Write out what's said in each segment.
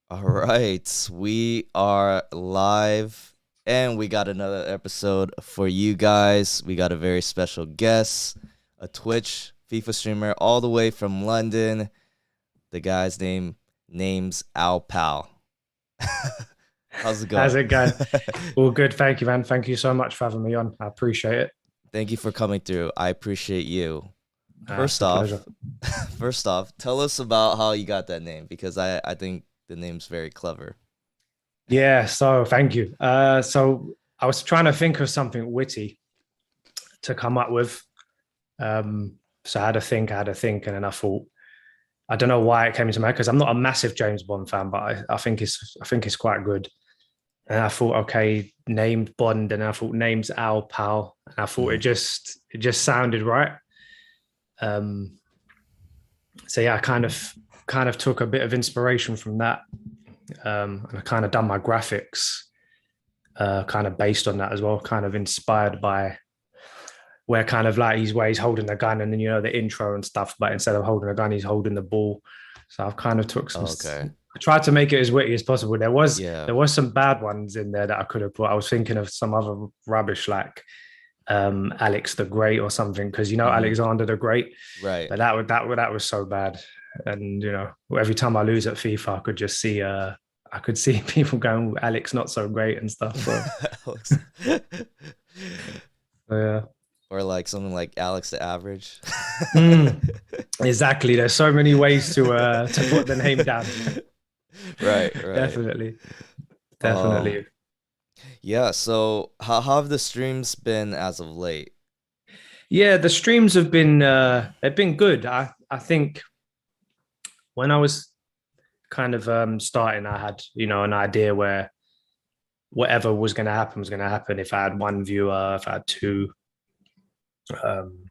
All right, we are live and we got another episode for you guys. We got a very special guest, a Twitch FIFA streamer all the way from London. The guy's name's Al Pal. How's it How's going? it going? All good. Thank you, man. Thank you so much for having me on. I appreciate it. Thank you for coming through. I appreciate you. It's First a pleasure. off, first off, tell us about how you got that name because I think the name's very clever. Yeah, so thank you. So I was trying to think of something witty to come up with. So I had to think, and then I thought, I don't know why it came into my head because I'm not a massive James Bond fan, but I think it's quite good. And I thought, okay, named Bond, and I thought names Al Pal, and I thought Mhm. it just sounded right. Um, so yeah, I kind of took a bit of inspiration from that, and I kind of done my graphics kind of based on that as well, kind of inspired by where kind of like where he's holding the gun and then the intro and stuff, but instead of holding a gun, he's holding the ball. So I've kind of took some. Okay. I tried to make it as witty as possible. Yeah. There was some bad ones in there that I could have put. I was thinking of some other rubbish like Alex the Great or something because Hmm. Alexander the Great, Right. but that was so bad. And every time I lose at FIFA, I could just see I could see people going, Alex not so great and stuff. Alex. So yeah. Or like something like Alex the Average. Mm, exactly. There's so many ways to put the name down. Right, right. Definitely. Um, Definitely. yeah, so how have the streams been as of late? Yeah, the streams have been they've been good. I think when I was kind of starting, I had, an idea where whatever was going to happen was going to happen. If I had one viewer, if I had two, um,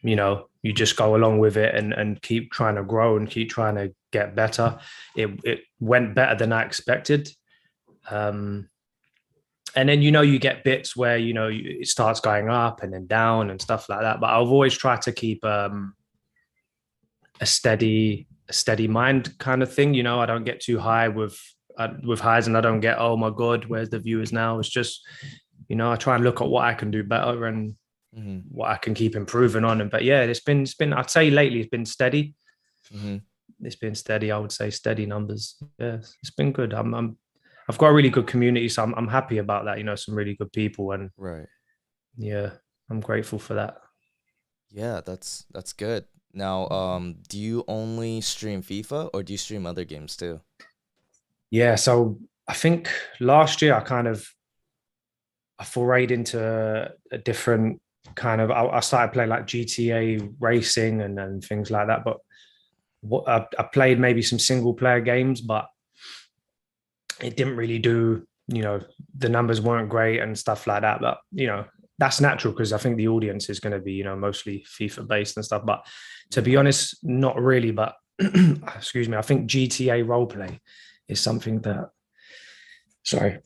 you just go along with it and keep trying to grow and keep trying to get better. It went better than I expected. Um, and then you get bits where it starts going up and then down and stuff like that. But I've always tried to keep a steady mind kind of thing. I don't get too high with highs, and I don't get, oh my god, where's the viewers now? It's just I try and look at what I can do better and Hmm. what I can keep improving on. And but yeah, it's been I'd say lately it's been steady. Hmm. It's been steady. I would say steady numbers. Yeah, it's been good. I've got a really good community, so I'm happy about that. Some really good people, and Right. yeah, I'm grateful for that. Yeah, that's good. Now, do you only stream FIFA or do you stream other games too? Yeah, so I think last year I forayed into a different kind of. I started playing like GTA racing and things like that. But I played maybe some single player games, but it didn't really do. The numbers weren't great and stuff like that. But that's natural because I think the audience is going to be mostly FIFA based and stuff. But to be Yeah. honest, not really. But excuse me, I think GTA roleplay is something that. Sorry,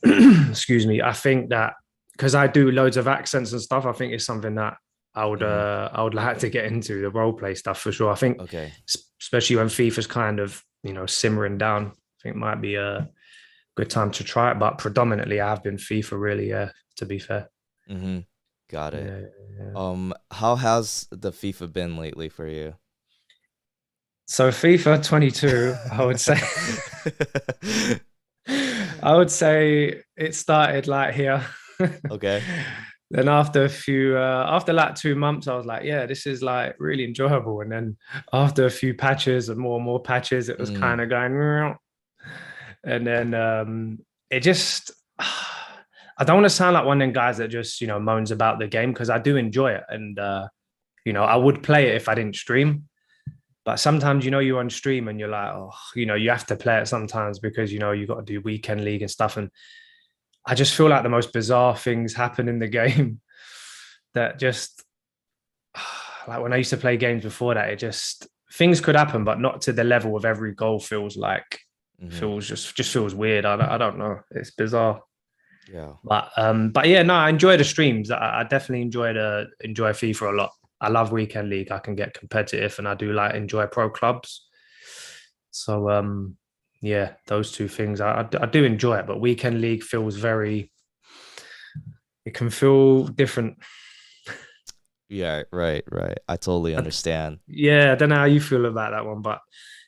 excuse me. I think that because I do loads of accents and stuff, I think it's something that Hmm. I would like to get into the role play stuff for sure. I think Okay. especially when FIFA's kind of simmering down, I think it might be a good time to try it. But predominantly, I have been FIFA really. To be fair, Hmm. Got it. yeah, yeah. How has the FIFA been lately for you? So FIFA 22, I would say it started like here. Okay. Then after like 2 months, I was like, yeah, this is like really enjoyable. And then after a few patches and more patches, it was kind Mm, of going, "Meow." And then it just, I don't want to sound like one of them guys that just, moans about the game because I do enjoy it. And, I would play it if I didn't stream. But sometimes, you're on stream and you're like, oh, you have to play it sometimes because, you got to do weekend league and stuff. And I just feel like the most bizarre things happen in the game that just like when I used to play games before that, it just things could happen, but not to the level of every goal feels like hmm. feels just feels weird. I don't know. It's bizarre. Yeah. But yeah, no, I enjoy the streams. I definitely enjoy FIFA a lot. I love weekend league. I can get competitive and I do like enjoy pro clubs. So yeah, those two things. I do enjoy it, but weekend league feels very. It can feel different. Yeah, right, right. I totally I, understand. yeah, I don't know how you feel about that one, but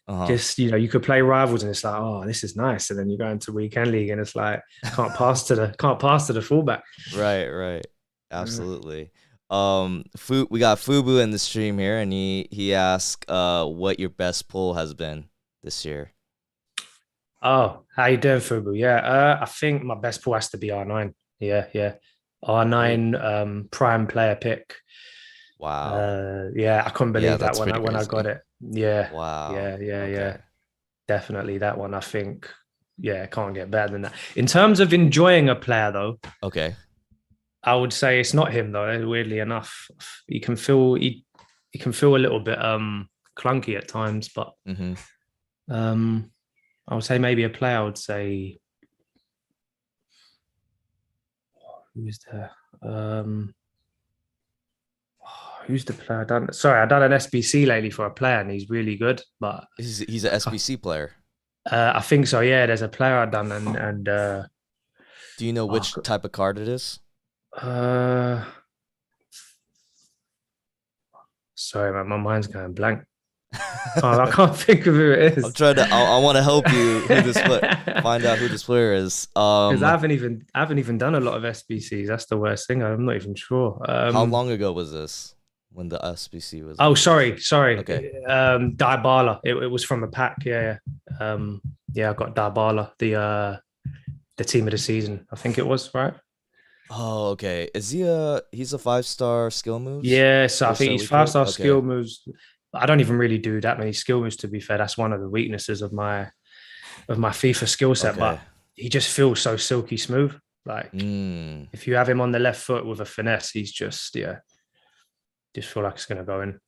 Uh-huh. just you could play rivals and it's like, oh, this is nice, and then you go into weekend league and it's like can't pass to the fullback. Right, right. Mm. Absolutely. We got Fubu in the stream here, and he asked what your best pull has been this year. Oh, how you doing, Fubu? Yeah, I think my best pull has to be R9. Yeah, yeah, Oh, R9 prime player pick. wow. Yeah, I couldn't Yeah, believe that that's when pretty I got crazy. it. Yeah, Wow. yeah, yeah, Okay. yeah. Definitely that one. I think, yeah, can't get better than that. In terms of enjoying a player, though, Okay. I would say it's not him though. Weirdly enough, he can feel a little bit clunky at times, but Mm-hmm. um, I would say maybe a player. I would say who's there? Um, who's the player? I done an SBC lately for a player, and he's really good. But He's a I can't, SBC player. I think so. Yeah, there's a player I done, and Do you know oh, which type of card it is? uh, sorry, man, my mind's going blank. I can't think of who it I'm is. trying to. I want to help you. Find out who this player is. Because I haven't even done a lot of SBCs. That's the worst thing. I'm not even sure. How long ago was this when the SBC was Oh, introduced? sorry. Okay. Dybala. It was from a pack. Yeah, yeah. Yeah, I got Dybala, the team of the season. I think it was right. Oh, okay. Is he's a 5-star skill moves? Yeah, so I think 4-star he's weak five foot? star Okay. skill moves. I don't even really do that many skill moves. To be fair, that's one of the weaknesses of my FIFA skill set. Okay. But he just feels so silky smooth. Like Mm. if you have him on the left foot with a finesse, he's just feel like it's gonna go in.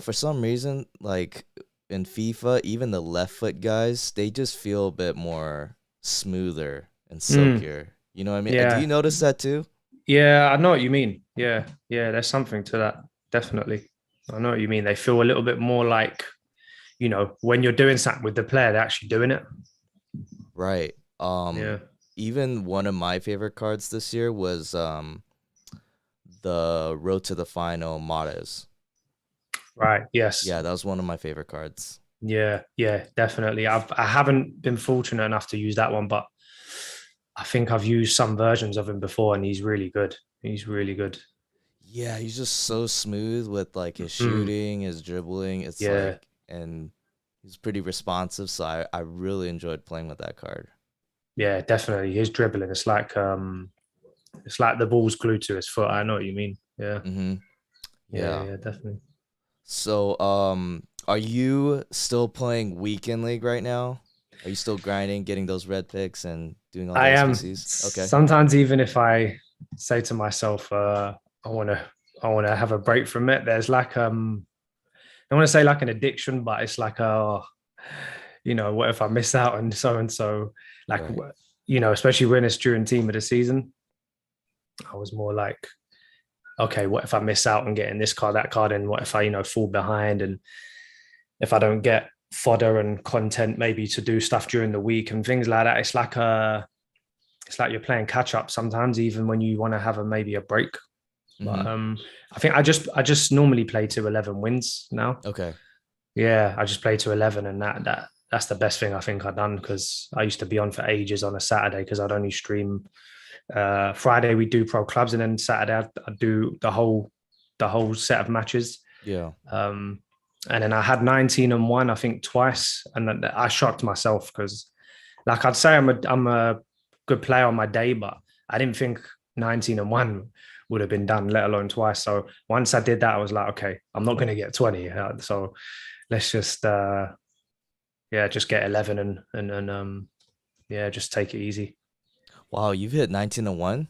For some reason, like in FIFA, even the left foot guys, they just feel a bit more smoother and Mm, silkier. You know what I mean? Do you yeah, notice that too? yeah, I know what you mean. Yeah, yeah, there's something to that. Definitely, I know what you mean. They feel a little bit more like when you're doing something with the player, they're actually doing it. Right. Yeah. Even one of my favorite cards this year was the Road to the Final Mares. Right. Yes. Yeah, that was one of my favorite cards. Yeah. Yeah. Definitely. I haven't been fortunate enough to use that one, but I think I've used some versions of him before, and he's really good. He's really good. Yeah, he's just so smooth with like his Mm, shooting, his dribbling. It's yeah. like, and he's pretty responsive. So I really enjoyed playing with that card. Yeah. Definitely. His dribbling. It's like the ball's glued to his foot. I know what you mean. Yeah. Mm-hmm. Yeah. Yeah. Yeah. Definitely. So, are you still playing weekend league right now? Are you still grinding, getting those red picks and doing all the I am SBCs? Okay. sometimes even if I say to myself, I want to, I want to have a break from it. There's like, I want to say like an addiction, but it's like, what if I miss out on so and so? Like, Right. especially when it's during team of the season, I was more like, okay, what if I miss out on getting this card, that card, and what if I, fall behind, and if I don't get fodder and content maybe to do stuff during the week and things like that. It's like you're playing catch up sometimes, even when you want to have maybe a break. But Mm-hmm. I think I just normally play to 11 wins now. Okay. Yeah, I just play to 11, and that's the best thing I think I've done, because I used to be on for ages on a Saturday because I'd only stream. Friday we do pro clubs, and then Saturday I'd do the whole set of matches. Yeah. Um, and then I had 19-1, I think, twice, and I shocked myself because, like, I'd say I'm a good player on my day, but I didn't think 19-1 would have been done, let alone twice. So once I did that, I was like, okay, I'm not going to get 20. So let's just just get 11, and yeah, just take it easy. Wow, you've hit 19-1?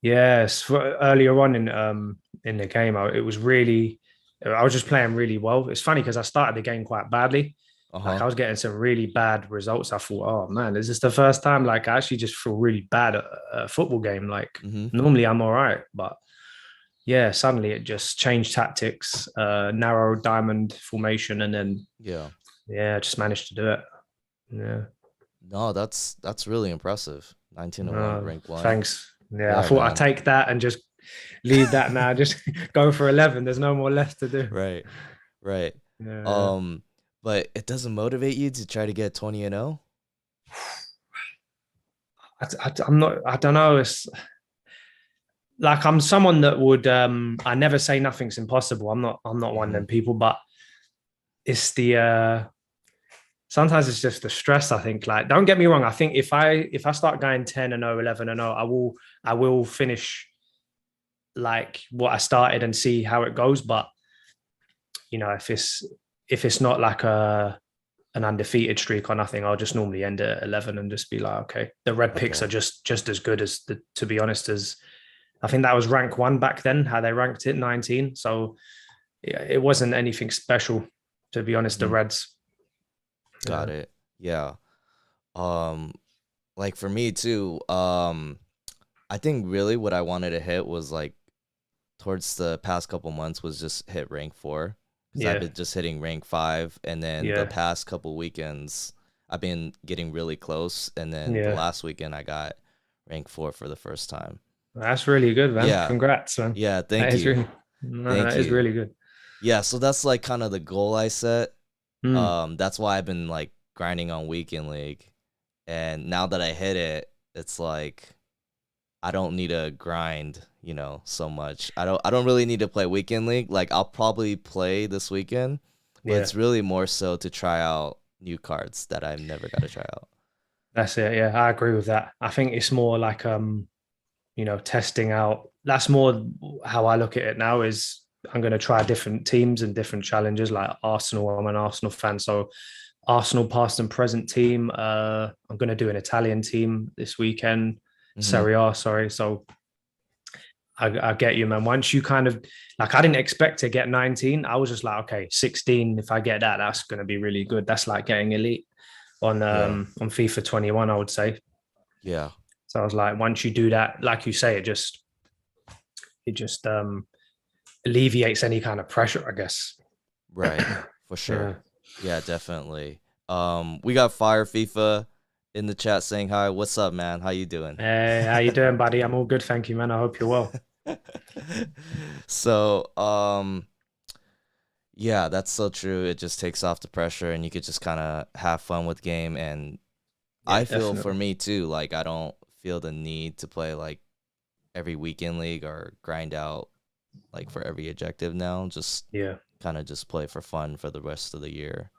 Yes, earlier on in the game, it was really, I was just playing really well. It's funny because I started the game quite badly. Like Uh-huh. I was getting some really bad results. I thought, oh man, is this the first time? Like I actually just feel really bad at a football game. Like Mm-hmm. normally I'm all right, but yeah, suddenly it just changed tactics, narrow diamond formation, and then Yeah. yeah, I just managed to do it. Yeah. No, that's really impressive. 19-1, rank one. Thanks. Yeah, I Yeah, thought I'd man. take that and just leave that now. Just go for 11. There's no more left to do. Right. Right. Yeah. Um, but it doesn't motivate you to try to get 20-0? I'm not, I don't know. It's like I'm someone that would I never say nothing's impossible. I'm not one of Mm-hmm. them people, but it's the sometimes it's just the stress. I think, like, don't get me wrong, I think if I start going 10 and 0, 11 and 0, I will finish like what I started and see how it goes. But if it's not like an undefeated streak or nothing, I'll just normally end at 11 and just be like, okay, the red picks are Okay. just as good as the, to be honest, as I think that was rank one back then, how they ranked it, 19. So yeah, it wasn't anything special, to be honest, the Mm-hmm. Reds. Got Yeah. it. Yeah. Um, like for me too, I think really what I wanted to hit was like towards the past couple months was just hit rank 4 because I've Yeah. been just hitting rank 5, and then the Yeah. past couple weekends I've been getting really close, and then the Yeah. last weekend I got rank 4 for the first time. That's really good, man. Yeah, Congrats, man. yeah, That thank is you, really, no, thank that is you. really good. Yeah, so that's like kind of the goal I set. Mm, That's why I've been like grinding on weekend league, and now that I hit it, it's like I don't need to grind, so much. I don't really need to play weekend league. Like I'll probably play this weekend, but yeah, it's really more so to try out new cards that I've never got to try out. that's it. Yeah, I agree with that. I think it's more like testing out. That's more how I look at it now is I'm going to try different teams and different challenges like Arsenal. I'm an Arsenal fan. So Arsenal past and present team. I'm going to do an Italian team this weekend. Hmm. Serie A, sorry. So I get you, man. Once you kind of like, I didn't expect to get 19. I was just like, okay, 16. If I get that, that's going to be really good. That's like getting elite Yeah, on FIFA 21, I would say. yeah, So I was like, once you do that, like you say, it just alleviates any kind of pressure, I guess. right, for sure. Yeah. Yeah, definitely. We got Fire FIFA in the chat saying hi. What's up, man? How you doing? Hey, how you doing, buddy? I'm all good, thank you, man. I hope you're well. So, yeah, that's so true. It just takes off the pressure and you could just kind of have fun with game. And Yeah, I feel for definitely. me too, like I don't feel the need to play like every weekend league or grind out like for every objective now. Just Yeah, kind of just play for fun for the rest of the year.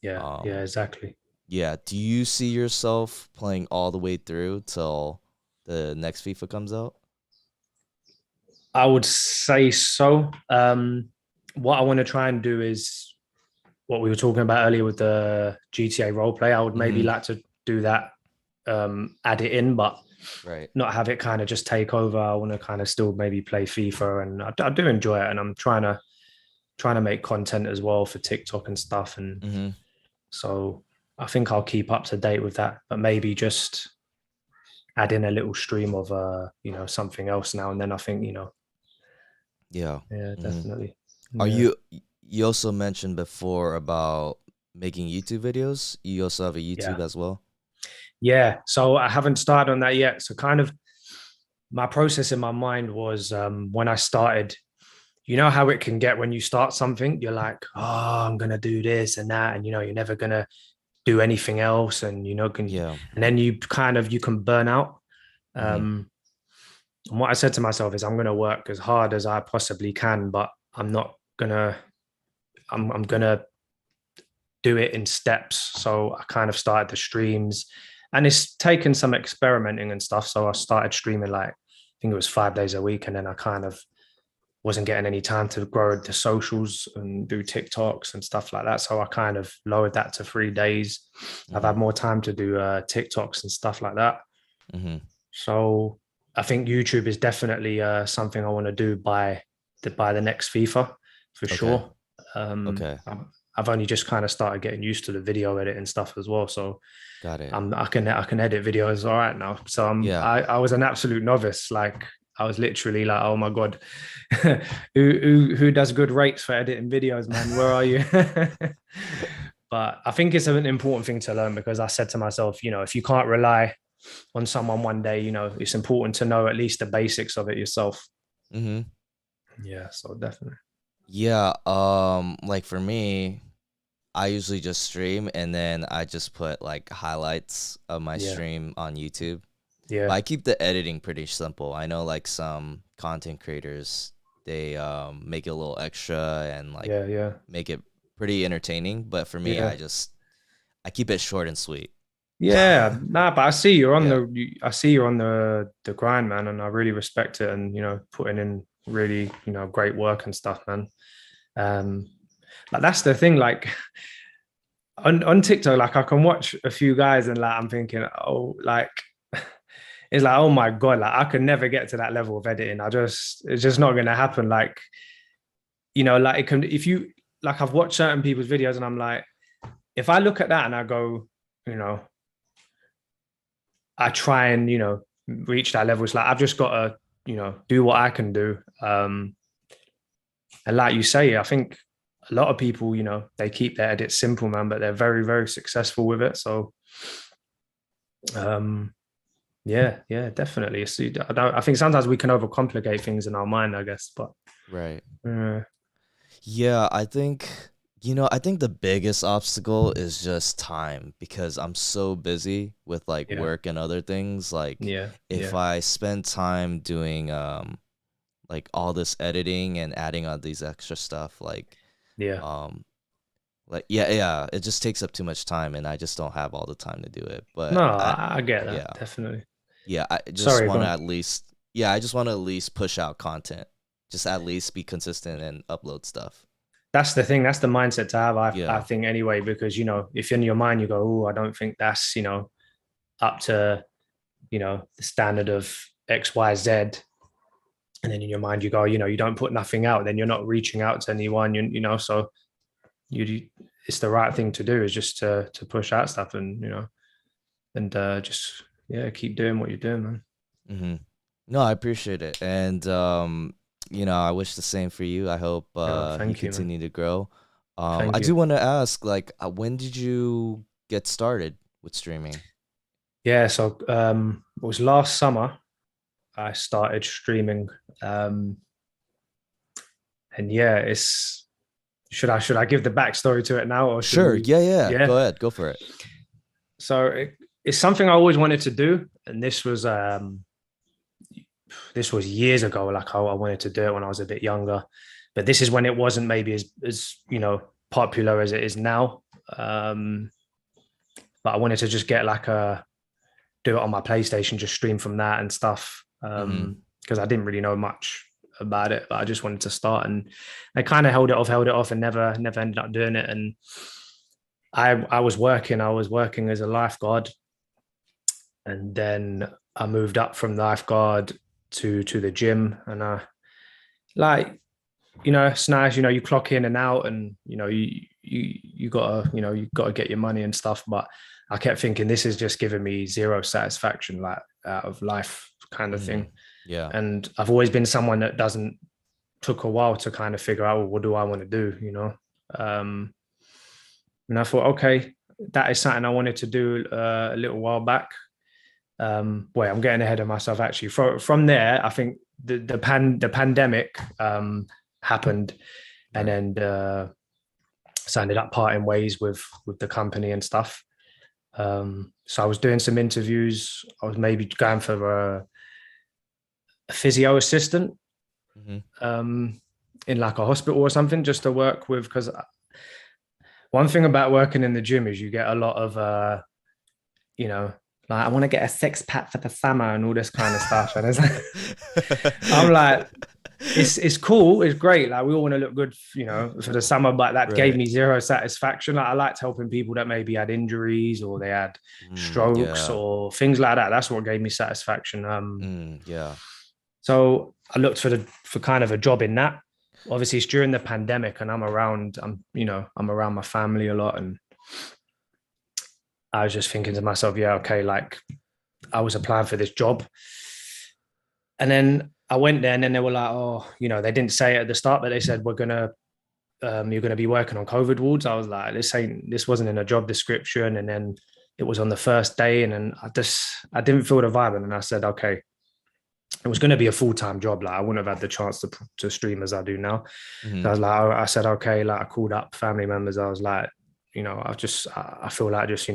yeah, Um, exactly. yeah. Do you see yourself playing all the way through till the next FIFA comes out? I would say so. What I want to try and do is what we were talking about earlier with the GTA role play. I would maybe Mm-hmm. like to do that, add it in, but Right. not have it kind of just take over. I want to kind of still maybe play FIFA, and I do enjoy it, and I'm trying to make content as well for TikTok and stuff, and Mm-hmm. so I think I'll keep up to date with that, but maybe just add in a little stream of something else now and then. I think Yeah. yeah, Mm-hmm. definitely. Are Yeah. you also mentioned before about making YouTube videos? You also have a YouTube Yeah. as well? Yeah. So I haven't started on that yet. So kind of my process in my mind was when I started, you know how it can get when you start something, you're like, oh, I'm gonna do this and that, and you're never gonna do anything else, and Yeah. and then you can burn out. Mm-hmm. Um, and what I said to myself is I'm gonna work as hard as I possibly can, but I'm not gonna I'm gonna do it in steps. So I kind of started the streams, and it's taken some experimenting and stuff. So I started streaming like I think it was 5 days a week, and then I kind of wasn't getting any time to grow the socials and do TikToks and stuff like that. So I kind of lowered that to 3 days. I've Mm-hmm. had more time to do TikToks and stuff like that. Mm-hmm. So I think YouTube is definitely something I want to do by the next FIFA for Okay. sure. Um, Okay. I've only just kind of started getting used to the video editing stuff as well. So Got it. I can edit videos all right now. So Yeah. I was an absolute novice. Like I was literally like, oh my god, who does good rates for editing videos, man? Where are you? But I think it's an important thing to learn because I said to myself, if you can't rely on someone one day, it's important to know at least the basics of it yourself. Mm-hmm. Yeah, so definitely. Yeah, like for me, I usually just stream and then I just put like highlights of my Yeah, stream on YouTube. But yeah, I keep the editing pretty simple. I know like some content creators, they make it a little extra and like yeah, yeah, make it pretty entertaining. But for me, yeah. I keep it short and sweet. Yeah, nah, but I see you're on Yeah. I see you're on the grind, man, and I really respect it and putting in really, great work and stuff, man. Um, like that's the thing, like on TikTok, like I can watch a few guys and like I'm thinking, oh, like it's like, oh my God, like I could never get to that level of editing. It's just not gonna happen. Like, like it can if you like I've watched certain people's videos and I'm like, if I look at that and I go, you know, I try and, reach that level. It's like I've just got to, do what I can do. And like you say, I think a lot of people, they keep their edits simple, man, but they're very, very successful with it. So um yeah, yeah, definitely. I think sometimes we can overcomplicate things in our mind, I guess. But Right. uh, Yeah, I think the biggest obstacle is just time because I'm so busy with like yeah, work and other things. Like yeah, if yeah, I spend time doing like all this editing and adding on these extra stuff, yeah. um yeah, it just takes up too much time and I just don't have all the time to do it. No, But I get that, yeah, definitely. yeah, I just Sorry, go want to on. at least yeah, I just want to at least push out content. Just at least be consistent and upload stuff. That's the thing. That's the mindset to have, I Yeah. think, anyway, because, if in your mind you go, oh, I don't think that's, up to, the standard of X, Y, Z. And then in your mind you go, you don't put nothing out, then you're not reaching out to anyone, so you it's the right thing to do is just to push out stuff and, and just, yeah, keep doing what you're doing, man. Hmm. No, I appreciate it. And I wish the same for you. I hope Yeah, you thank you, man. continue to grow. I Thank you. do want to ask, like, when did you get started with streaming? Yeah, so it was last summer I started streaming. Um, and yeah, it's should I give the backstory to it now or should Sure. we? Yeah, yeah. Go Yeah. ahead. Go for it. So it's something I always wanted to do, and this was years ago. Like I wanted to do it when I was a bit younger, but this is when it wasn't maybe as popular as it is now. But I wanted to just get like a do it on my PlayStation, just stream from that and stuff. Mm-hmm. Because I didn't really know much about it, but I just wanted to start, and I kind of held it off, and never ended up doing it. And I was working as a lifeguard, and then I moved up from lifeguard to the gym, and I like it's nice, you clock in and out, and you gotta you gotta get your money and stuff, but I kept thinking this is just giving me zero satisfaction, like out of life kind of Mm-hmm. thing. Yeah. And I've always been someone that doesn't took a while to kind of figure out, well, what do I want to do. um, and I thought, okay, that is something I wanted to do a little while back. Wait, I'm getting ahead of myself actually. From there, I think the pandemic happened, and Right. then so I ended up parting ways with the company and stuff. So I was doing some interviews. I was maybe going for a physio assistant Mm-hmm. in like a hospital or something, just to work with. Because one thing about working in the gym is you get a lot of you know, like I want to get a six pack for the summer and all this kind of stuff. And I'm like, it's cool, it's great. Like we all want to look good, for the summer, but that gave Right. me zero satisfaction. Like I liked helping people that maybe had injuries or they had strokes Yeah. or things like that. That's what gave me satisfaction. Yeah. So I looked for kind of a job in that. Obviously, it's during the pandemic, and I'm around my family a lot, and I was just thinking to myself, yeah, okay, like I was applying for this job. And then I went there and then they were like, oh, they didn't say it at the start, but they said, we're going to you're going to be working on COVID wards. I was like, this wasn't in a job description. And then it was on the first day, and then I didn't feel the vibe. And then I said, okay, it was going to be a full-time job. Like I wouldn't have had the chance to stream as I do now. So I Hmm. was like, I said, okay, like I called up family members. I was like, I feel like just,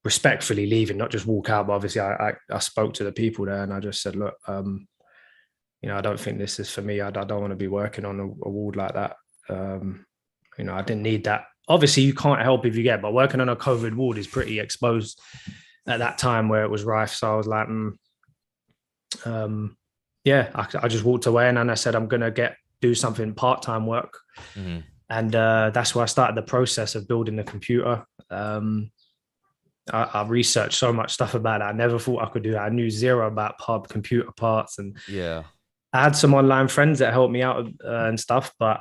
respectfully leaving, not just walk out. But obviously I spoke to the people there and I just said, look, I don't think this is for me. I don't want to be working on a ward like that. I didn't need that. Obviously, you can't help if you get, but working on a COVID ward is pretty exposed at that time where it was rife. So I was like, yeah, I just walked away and then I said, I'm going to do something part-time work. Hmm. And that's where I started the process of building the computer. I researched so much stuff about it. I never thought I could do that. I knew zero about computer parts, and Yeah. I had some online friends that helped me out and stuff, but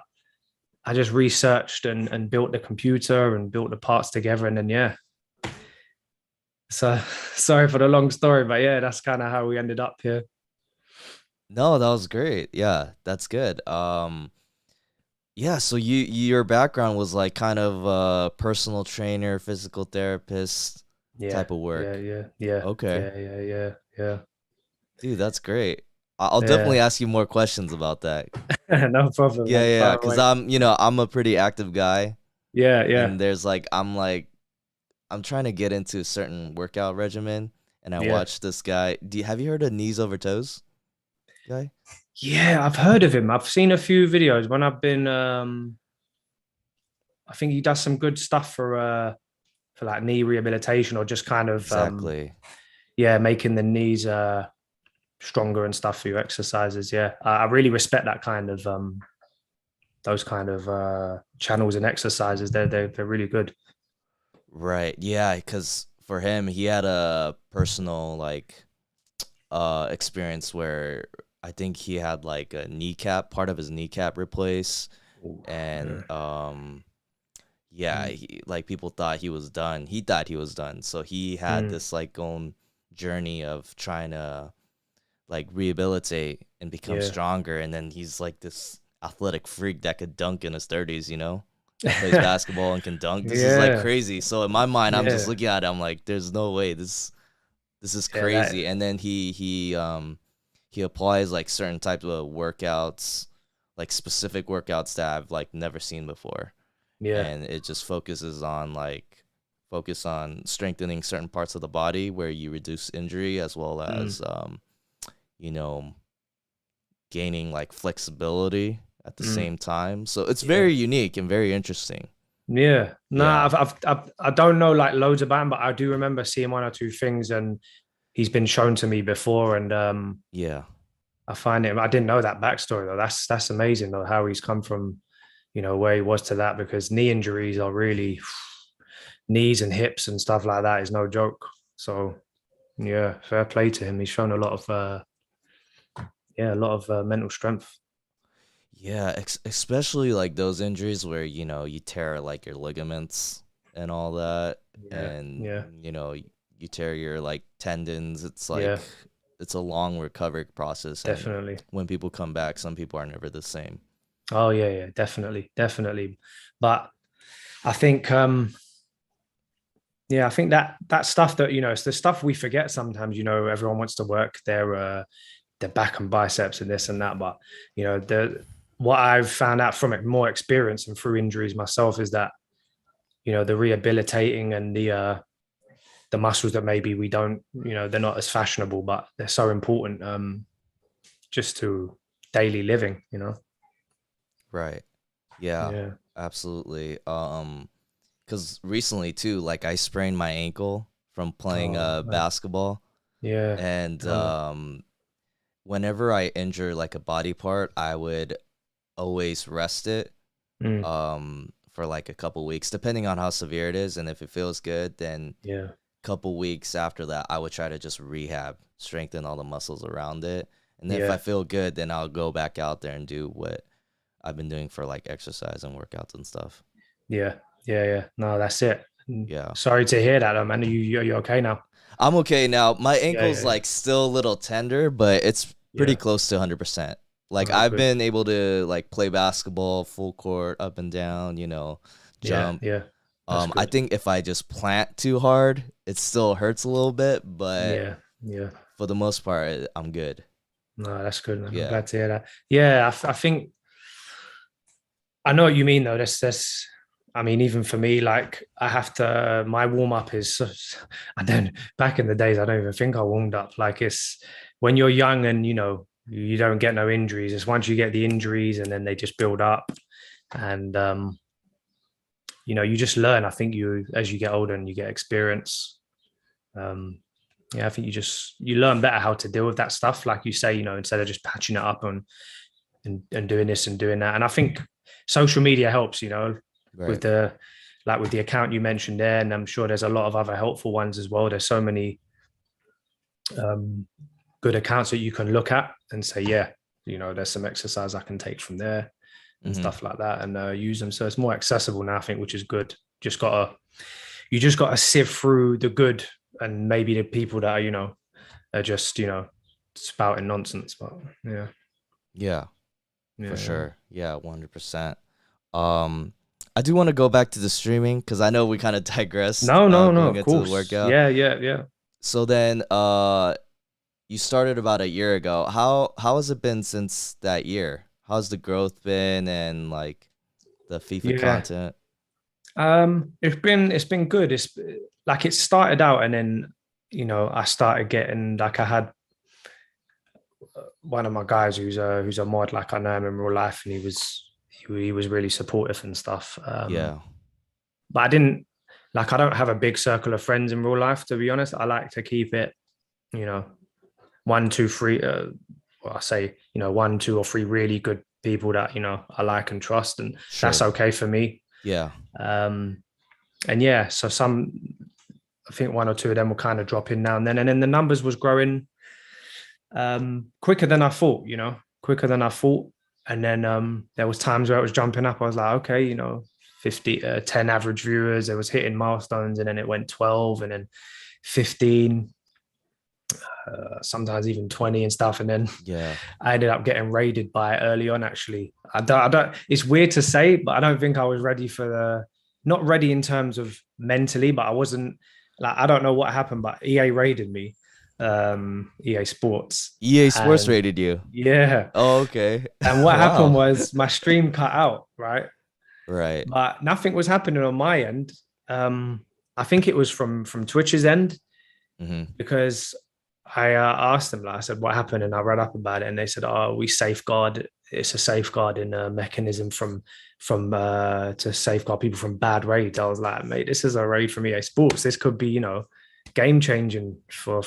I just researched and built the computer and built the parts together. And then, yeah. So sorry for the long story, but yeah, that's kind of how we ended up here. No, that was great. Yeah, that's good. Yeah, so your background was like kind of personal trainer, physical therapist Yeah. type of Yeah. work. Yeah. Yeah. Okay. Yeah. Yeah. Yeah. Yeah. Dude, that's great. I'll definitely Yeah. ask you more questions about that. No problem, Yeah, man. yeah, Far because away. I'm a pretty active guy, Yeah. Yeah. and I'm trying to get into a certain workout regimen, and I Yeah. watched this guy. Have you heard of knees over toes guy? Yeah. I've heard of him. I've seen a few videos when I've been, I think he does some good stuff for like knee rehabilitation or just kind of, Exactly. yeah, making the knees, stronger and stuff for your exercises. Yeah. I really respect that kind of, those kind of channels and exercises. They're really good. Right. Yeah, because for him, he had a personal like experience where I think he had like a kneecap, part of his kneecap replaced, Ooh, and yeah. yeah, Mm, like people thought he was done. He thought he was done. So he had mm, this like own journey of trying to like rehabilitate and become yeah. stronger, and then he's like this athletic freak that could dunk in his 30s, that plays basketball and can dunk. This is like Yeah. crazy. So in my mind, I'm just Yeah. looking at it, I'm like, there's no way this is Yeah. crazy. And then he applies like certain types of workouts, like specific workouts that I've like never seen before. Yeah. And it just focus on strengthening certain parts of the body where you reduce injury as well Mm, as you know, gaining like flexibility at the mm, same time. So it's yeah. very unique and very interesting. Yeah. No, Yeah. I don't know like loads about him, but I do remember seeing one or two things, and he's been shown to me before. And Yeah. I find it. I didn't know that backstory though. That's amazing though, how he's come from, where he was to that, because knee injuries are really knees and hips and stuff like that is no joke. So yeah, fair play to him. He's shown a lot of yeah, a lot of mental strength. Yeah, especially like those injuries where, you tear like your ligaments and all that Yeah, and yeah, you tear your like tendons. It's yeah, like it's a long recovery process, and definitely. when people come back, some people are never the same. Oh yeah, yeah, definitely, definitely. But I think yeah, I think that stuff that it's the stuff we forget sometimes. Everyone wants to work their back and biceps and this and that, but the what I've found out from it, more experience and through injuries myself, is that the rehabilitating and the muscles that maybe we don't, they're not as fashionable, but they're so important, just to daily living. Right. Yeah, Yeah. absolutely. Because recently too, like I sprained my ankle from playing Oh man. basketball, Yeah. and Oh. whenever I injure like a body part, I would always rest it Mm, for like a couple weeks, depending on how severe it is, and if it feels good, then yeah. couple weeks after that, I would try to just rehab, strengthen all the muscles around it, and then if I Yeah. feel good, then I'll go back out there and do what I've been doing for like exercise and workouts and stuff. Yeah. Yeah. Yeah. No, that's it. Yeah. Sorry to hear that, man. Are you okay now? I'm okay now. My Yeah. ankle's Yeah. like still a little tender, but it's pretty Yeah. close to 100%. Like Oh, I've good. been able to like play basketball full court, up and down, Yeah, jump. yeah. That's I good. think if I just plant too hard, it still hurts a little bit, but Yeah, yeah. for the most part, I'm good. No, that's good, man. I'm Yeah. glad to hear that. Yeah, I think I know what you mean though. That's I mean, even for me, like I have to my warm up is and then back in the days, I don't even think I warmed up. Like it's when you're young and you don't get no injuries. It's once you get the injuries and then they just build up. And you just learn. I think you as you get older and you get experience. Um, yeah, I think you learn better how to deal with that stuff. Like you say, instead of just patching it up and doing this and doing that. And I think social media helps, with Right. with the account you mentioned there, and I'm sure there's a lot of other helpful ones as well. There's so many um, good accounts that you can look at and say, yeah, there's some exercise I can take from there and Hmm. stuff like that, and use them. So it's more accessible now, I think, which is good. You just gotta sift through the good and maybe the people that are just spouting nonsense. But yeah, Yeah, for yeah, yeah. sure. Yeah, 100%. Um, I do want to go back to the streaming because I know we kind of digressed No, no, no, going of into the course. workout. Yeah, yeah, yeah. So then, you started about a year ago. How has it been since that year? How's the growth been and like the FIFA Yeah. content? It's been good. It's like it started out and then I started getting like I had one of my guys who's a mod, like I know him in real life, and he was really supportive and stuff. Yeah, But I didn't like I don't have a big circle of friends in real life, to be honest. I like to keep it, you know, one, two, three. Well, I say, one, two, or three really good people that I like and trust, and that's sure. okay for me. Yeah, Um, and yeah, so I think one or two of them will kind of drop in now and then, and then the numbers was growing quicker than I thought, quicker than I thought. And then there was times where it was jumping up. I was like, okay, 50, 10 average viewers. It was hitting milestones, and then it went 12, and then 15, sometimes even 20 and stuff. And then yeah, I ended up getting raided by it early on. Actually, I don't. It's weird to say, but I don't think I was ready for not ready in terms of mentally, but I wasn't like I don't know what happened, but EA raided me, EA Sports, EA Sports and rated you. yeah. Oh, okay. And what happened Wow. was my stream cut out, right? Right. But nothing was happening on my end. Um, I think it was from Twitch's end Hmm. because I asked them, like I said, what happened, and I read up about it, and they said, "Oh, we safeguard. It's a safeguarding mechanism from to safeguard people from bad raids." I was like, "Mate, this is a raid from EA Sports. This could be, game changing for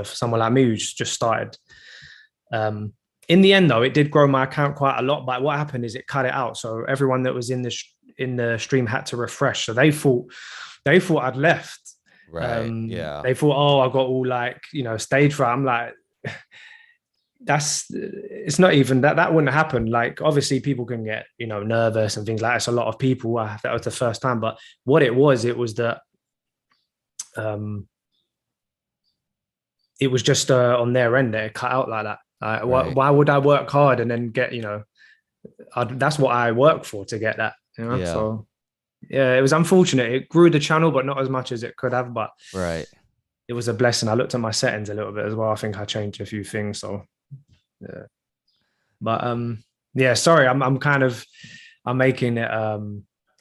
someone like me who's just started." Um, in the end, though, it did grow my account quite a lot. But what happened is it cut it out, so everyone that was in the stream had to refresh. So they thought I'd left. Right. Yeah. They thought, oh, I got all like stage fright. I'm like, it's not even that. That wouldn't happen. Like, obviously, people can get nervous and things like that. It's a lot of people. That was the first time, but what it was that um, it was just on their end that it cut out like that. Right. Why would I work hard and then get that's what I work for to get that. Yeah. So yeah, it was unfortunate. It grew the channel, but not as much as it could have. But Right. it was a blessing. I looked at my settings a little bit as well. I think I changed a few things. So yeah, but yeah. Sorry, I'm making it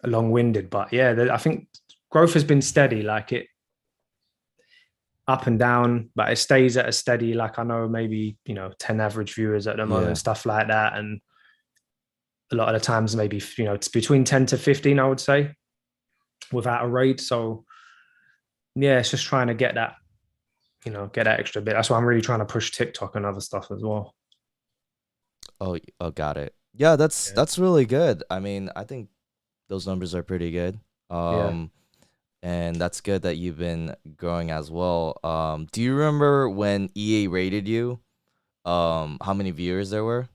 long winded. But yeah, I think growth has been steady. Like it up and down, but it stays at a steady. Like I know maybe 10 average viewers at the moment, Yeah. stuff like that, and a lot of the times maybe it's between 10 to 15, I would say, without a raid. So yeah, it's just trying to get that extra bit. That's why I'm really trying to push TikTok and other stuff as well. Oh, got it. Yeah, that's Yeah. that's really good. I mean, I think those numbers are pretty good. Yeah. And that's good that you've been growing as well. Do you remember when EA rated you? How many viewers there were?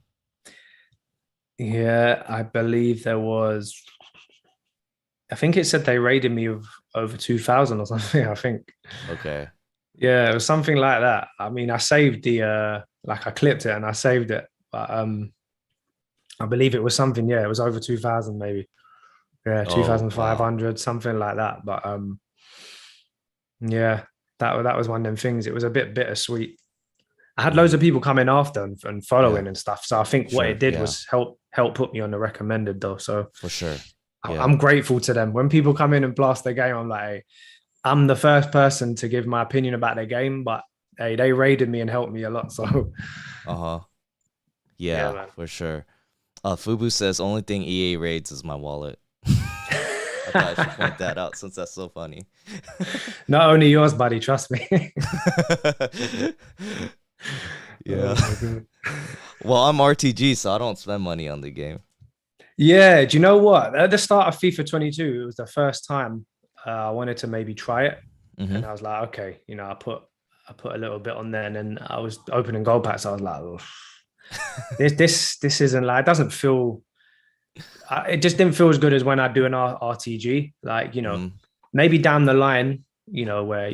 Yeah. I believe I think it said they rated me with over 2,000 or something. I think. Okay. Yeah, it was something like that. I mean, I saved like I clipped it and I saved it but I believe it was something. Yeah, it was over 2,000 maybe. Yeah, Oh, wow. 2,500, something like that. But yeah, that was one of them things. It was a bit bittersweet. I had loads Mhm. of people coming after and Yeah, following and stuff. So I think what it sure. did Yeah, was help put me on the recommended though. So for sure. Yeah. I'm grateful to them. When people come in and blast their game, I'm like, hey, I'm the first person to give my opinion about their game, but hey, they raided me and helped me a lot. So Uh-huh. yeah, Yeah, man. for sure. Fubu says only thing EA raids is my wallet. I thought I should point that out since that's so funny. Not only yours, buddy, trust me. Yeah. Oh my god. Well, I'm RTG, so I don't spend money on the game. Yeah, do you know what? At the start of FIFA 22, it was the first time I wanted to maybe try it, Mm-hmm. and I was like, okay, I put a little bit on there, and then I was opening gold packs. I was like, oh, this isn't like it doesn't feel. It just didn't feel as good as when I do an RTG. Like Mm-hmm. maybe down the line, where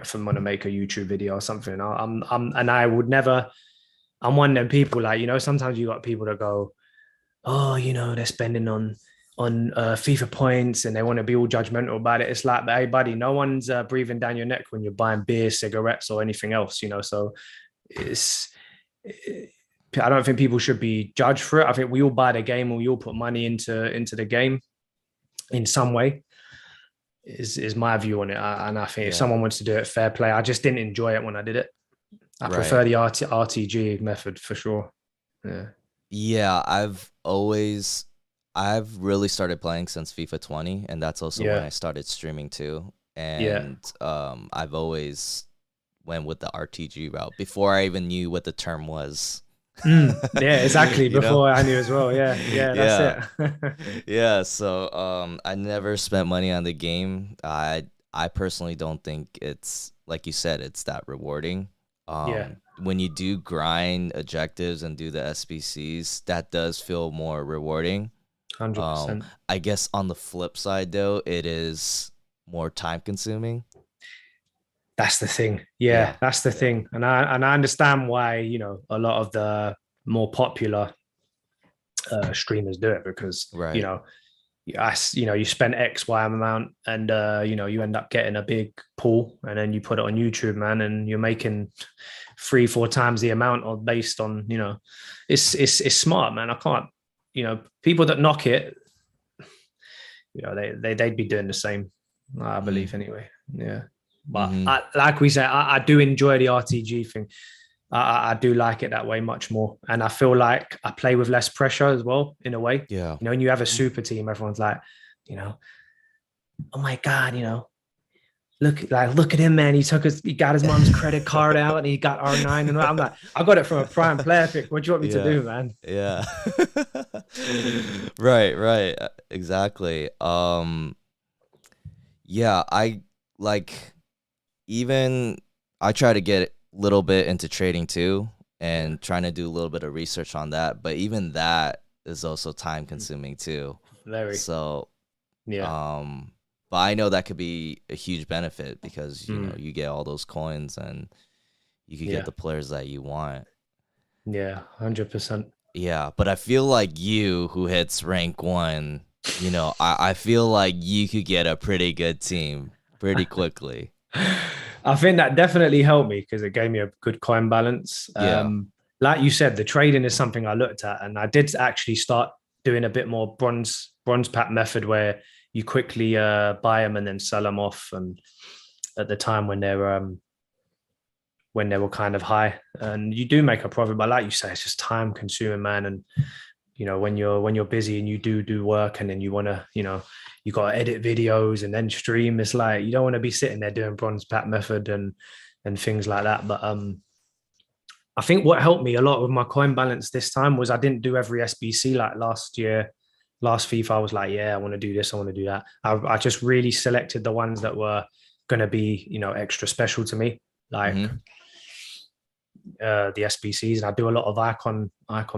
if I'm gonna make a YouTube video or something, and I would never. I'm one of them people like sometimes you got people that go, oh, they're spending on FIFA points and they want to be all judgmental about it. It's like, hey, buddy, no one's breathing down your neck when you're buying beer, cigarettes, or anything else. So it's. I don't think people should be judged for it. I think we all buy the game and we all put money into the game in some way. Is my view on it, and I think if Yeah. someone wants to do it, fair play. I just didn't enjoy it when I did it. I prefer Right. the RTG method for sure. Yeah. Yeah, I've really started playing since FIFA 20, and that's also when Yeah. I started streaming too. Yeah. And I've always went with the RTG route before I even knew what the term was. Yeah, exactly. You know? Before I knew as well. Yeah. Yeah. That's Yeah. it. Yeah, so I never spent money on the game. I personally don't think it's like you said, it's that rewarding. Yeah. When you do grind objectives and do the SBCs, that does feel more rewarding. Um, 100%. I guess on the flip side though, it is more time consuming. That's the thing. Yeah, Yeah. that's the Yeah. thing. And I understand why, a lot of the more popular streamers do it because, Right. you spend X, Y amount and, you end up getting a big pool and then you put it on YouTube, man, and you're making 3, 4 times the amount of based on, it's smart, man. I can't, people that knock it, they'd be doing the same, I Mm-hmm. believe anyway. Yeah. But Mm-hmm. like we said, I do enjoy the RTG thing. I do like it that way much more. And I feel like I play with less pressure as well, in a way. Yeah. When you have a super team, everyone's like, you know, oh my God, look at him, man. He got his mom's credit card out and he got R9. And I'm like, I got it from a prime player pick. What do you want me to Yeah. do, man? Yeah. Right, right. Exactly. Yeah, I like even I try to get a little bit into trading too Yeah. and trying to do a little bit of research on that, but even that is also time consuming too. Very. So, Yeah. but I know that could be a huge benefit because, Mm. you get all those coins and you could get Yeah. the players that you want. Yeah. 100%. Yeah, but I feel like you who hits rank 1, I feel like you could get a pretty good team pretty quickly. I think that definitely helped me because it gave me a good coin balance. Yeah. Like you said, the trading is something I looked at, and I did actually start doing a bit more bronze pack method where you quickly buy them and then sell them off. And at the time when they were kind of high, and you do make a profit, but like you say, it's just time consuming, man. And when you're busy and you do work, and then you want to you got to edit videos and then stream. It's like you don't want to be sitting there doing bronze pack method and things like that. But I think what helped me a lot with my coin balance this time was I didn't do every SBC like last year. Last FIFA, I was like, yeah, I want to do this, I want to do that. I just really selected the ones that were going to be, extra special to me, like Mm-hmm. the SBCs. And I do a lot of icon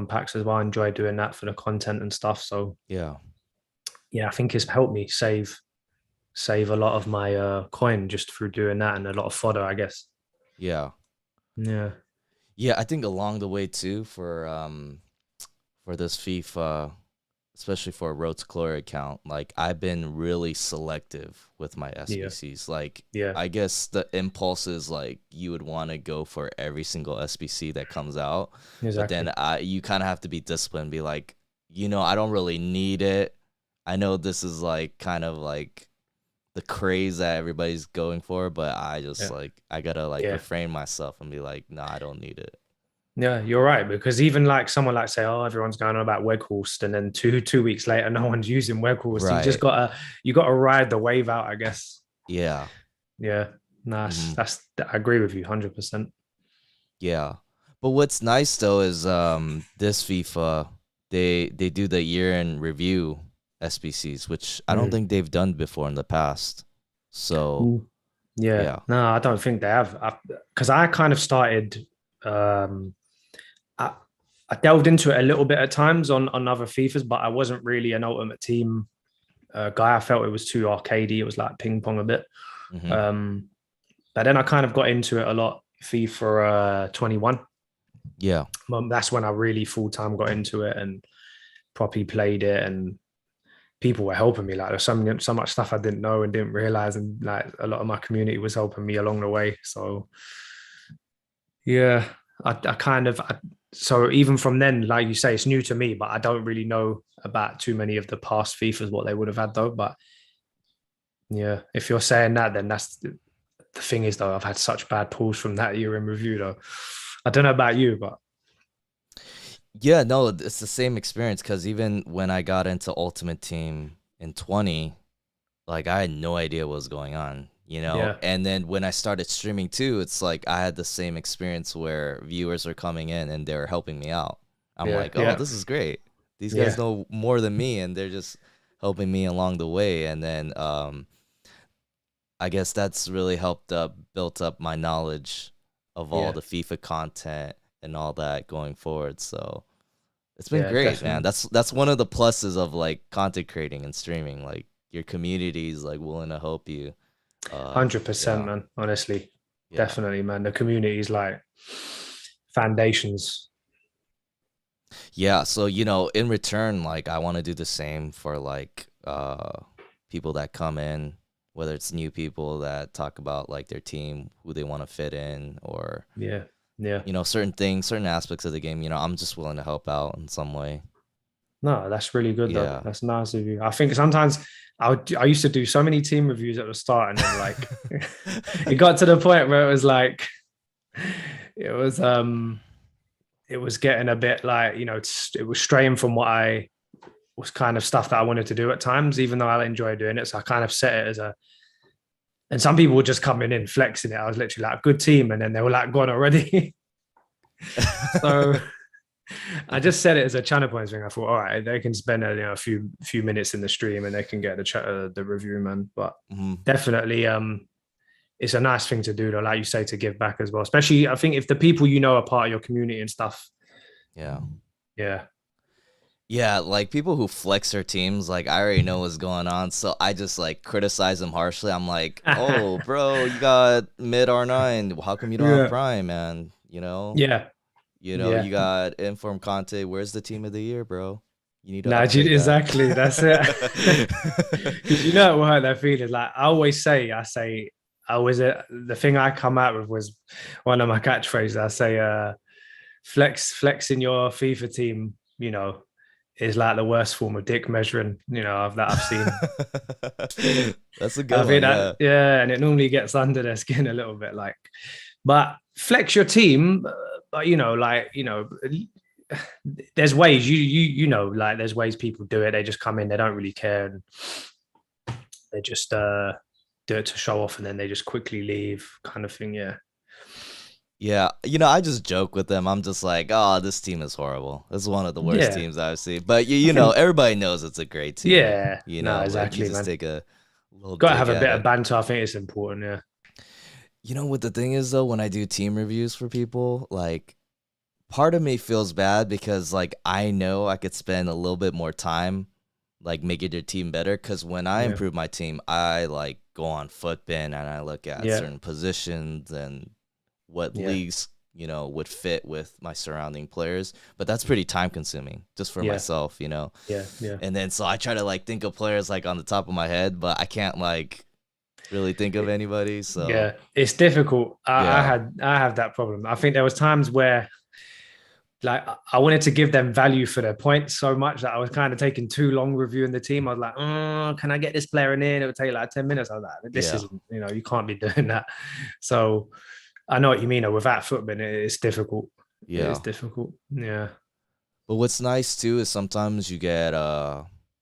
packs as well. I enjoy doing that for the content and stuff. So Yeah. yeah, I think it's helped me save a lot of my coin just through doing that and a lot of fodder, I guess. Yeah. Yeah. Yeah, I think along the way too for this FIFA, especially for a Road to Glory account, like I've been really selective with my Yeah, SBCs. Like yeah, I guess the impulse is like you would want to go for every single SBC that comes out, but then exactly. you kind of have to be disciplined, be like, I don't really need it. I know this is like kind of like the craze that everybody's going for, but I just Yeah, like I gotta like yeah. refrain myself and be like, no, I don't need it. Yeah, you're right. Because even like someone like say, oh, everyone's going on about Weghorst, and then two weeks later, no one's using Weghorst. Right. You gotta ride the wave out, I guess. Yeah. Yeah, nice. Hmm. I agree with you 100%. Yeah. But what's nice though is this FIFA they do the year in review SBCs, which I don't Mm. think they've done before in the past. So, Mm. Yeah, yeah. no, I don't think they have. Because I kind of started. Um, I, I delved into it a little bit at times on other FIFAs, but I wasn't really an Ultimate Team guy. I felt it was too arcadey. It was like ping pong a bit. Hmm. Um, but then I kind of got into it a lot. FIFA 21. Yeah. That's when I really full time got into it and properly played it, and people were helping me. Like there's so much stuff I didn't know and didn't realize, and like a lot of my community was helping me along the way. So yeah, I kind of so even from then, like you say, it's new to me, but I don't really know about too many of the past FIFAs what they would have had though. But yeah, if you're saying that, then that's the thing is though, I've had such bad pulls from that year in review though. I don't know about you, but Yeah, no, it's the same experience because even when I got into Ultimate Team in 20, like I had no idea what was going on, you know? yeah, And then when I started streaming too, it's like I had the same experience where viewers were coming in and they were helping me out. I'm yeah, like, oh, yeah, this is great. These guys yeah, know more than me and they're just helping me along the way. And then I guess that's really helped built up my knowledge of all yeah, the FIFA content and all that going forward. So it's been yeah, great, man. definitely. That's one of the pluses of like content creating and streaming. Like your community is like willing to help you. 100%, Yeah, man. Honestly, yeah, definitely, man. The community is like foundations. yeah. So in return, like I want to do the same for like people that come in, whether it's new people that talk about like their team, who they want to fit in, or Yeah, yeah. certain things, certain aspects of the game. I'm just willing to help out in some way. No, that's really good though. Yeah. That's nice of you. I think sometimes I used to do so many team reviews at the start, and then like it got to the point where it was like it was um it was getting a bit like it was straying from what I was kind of stuff that I wanted to do at times, even though I enjoy doing it. So I kind of set it as a and some people were just coming in flexing it. I was literally like good team, and then they were like gone already. So I just said it as a channel points thing. I thought, all right, they can spend a few minutes in the stream and they can get the review, man. But Mhm. definitely, it's a nice thing to do, though, like you say, to give back as well. Especially, I think if the people are part of your community and stuff. Yeah. Yeah, Yeah, like people who flex their teams, like I already know what's going on, so I just like criticize them harshly. I'm like, "Oh, bro, you got mid R9. How come you don't have yeah, Prime, man? You know, yeah, yeah. you got Inform Conte. Where's the team of the year, bro? You need to No, upgrade that." exactly. That's it. Because it will hurt their feelings. Like I say, the thing I come out with was one of my catchphrases. I say, flex in your FIFA team, is like the worst form of dick measuring, that I've seen. That's a I good think one, that, yeah. yeah, and it normally gets under their skin a little bit, like, but flex your team, but there's ways like there's ways people do it. They just come in, they don't really care, and they just do it to show off, and then they just quickly leave, kind of thing. Yeah, Yeah, I just joke with them. I'm just like, "Oh, this team is horrible. This is one of the worst yeah. teams I've seen." But I think, everybody knows it's a great team. yeah, no, Like you exactly, just man. take a little Got to dig have a at bit of it. banter. I think it's important. Yeah, What the thing is though, when I do team reviews for people, like part of me feels bad because like I know I could spend a little bit more time like making their team better because when I yeah, improve my team, I like go on Footbin and I look at yeah, certain positions and what yeah, leagues, would fit with my surrounding players. But that's pretty time consuming just for Yeah, myself, yeah, yeah. And then so I try to like think of players like on the top of my head, but I can't like really think of anybody. So Yeah, it's difficult. yeah, I have that problem. I think there was times where like I wanted to give them value for their points so much that I was kind of taking too long reviewing the team. I was like, oh, can I get this player in here? It would take like 10 minutes. I was like, this yeah, isn't, you can't be doing that. So I know what you mean. With that football, it's difficult. It is yeah. difficult. Yeah. But what's nice too is sometimes you get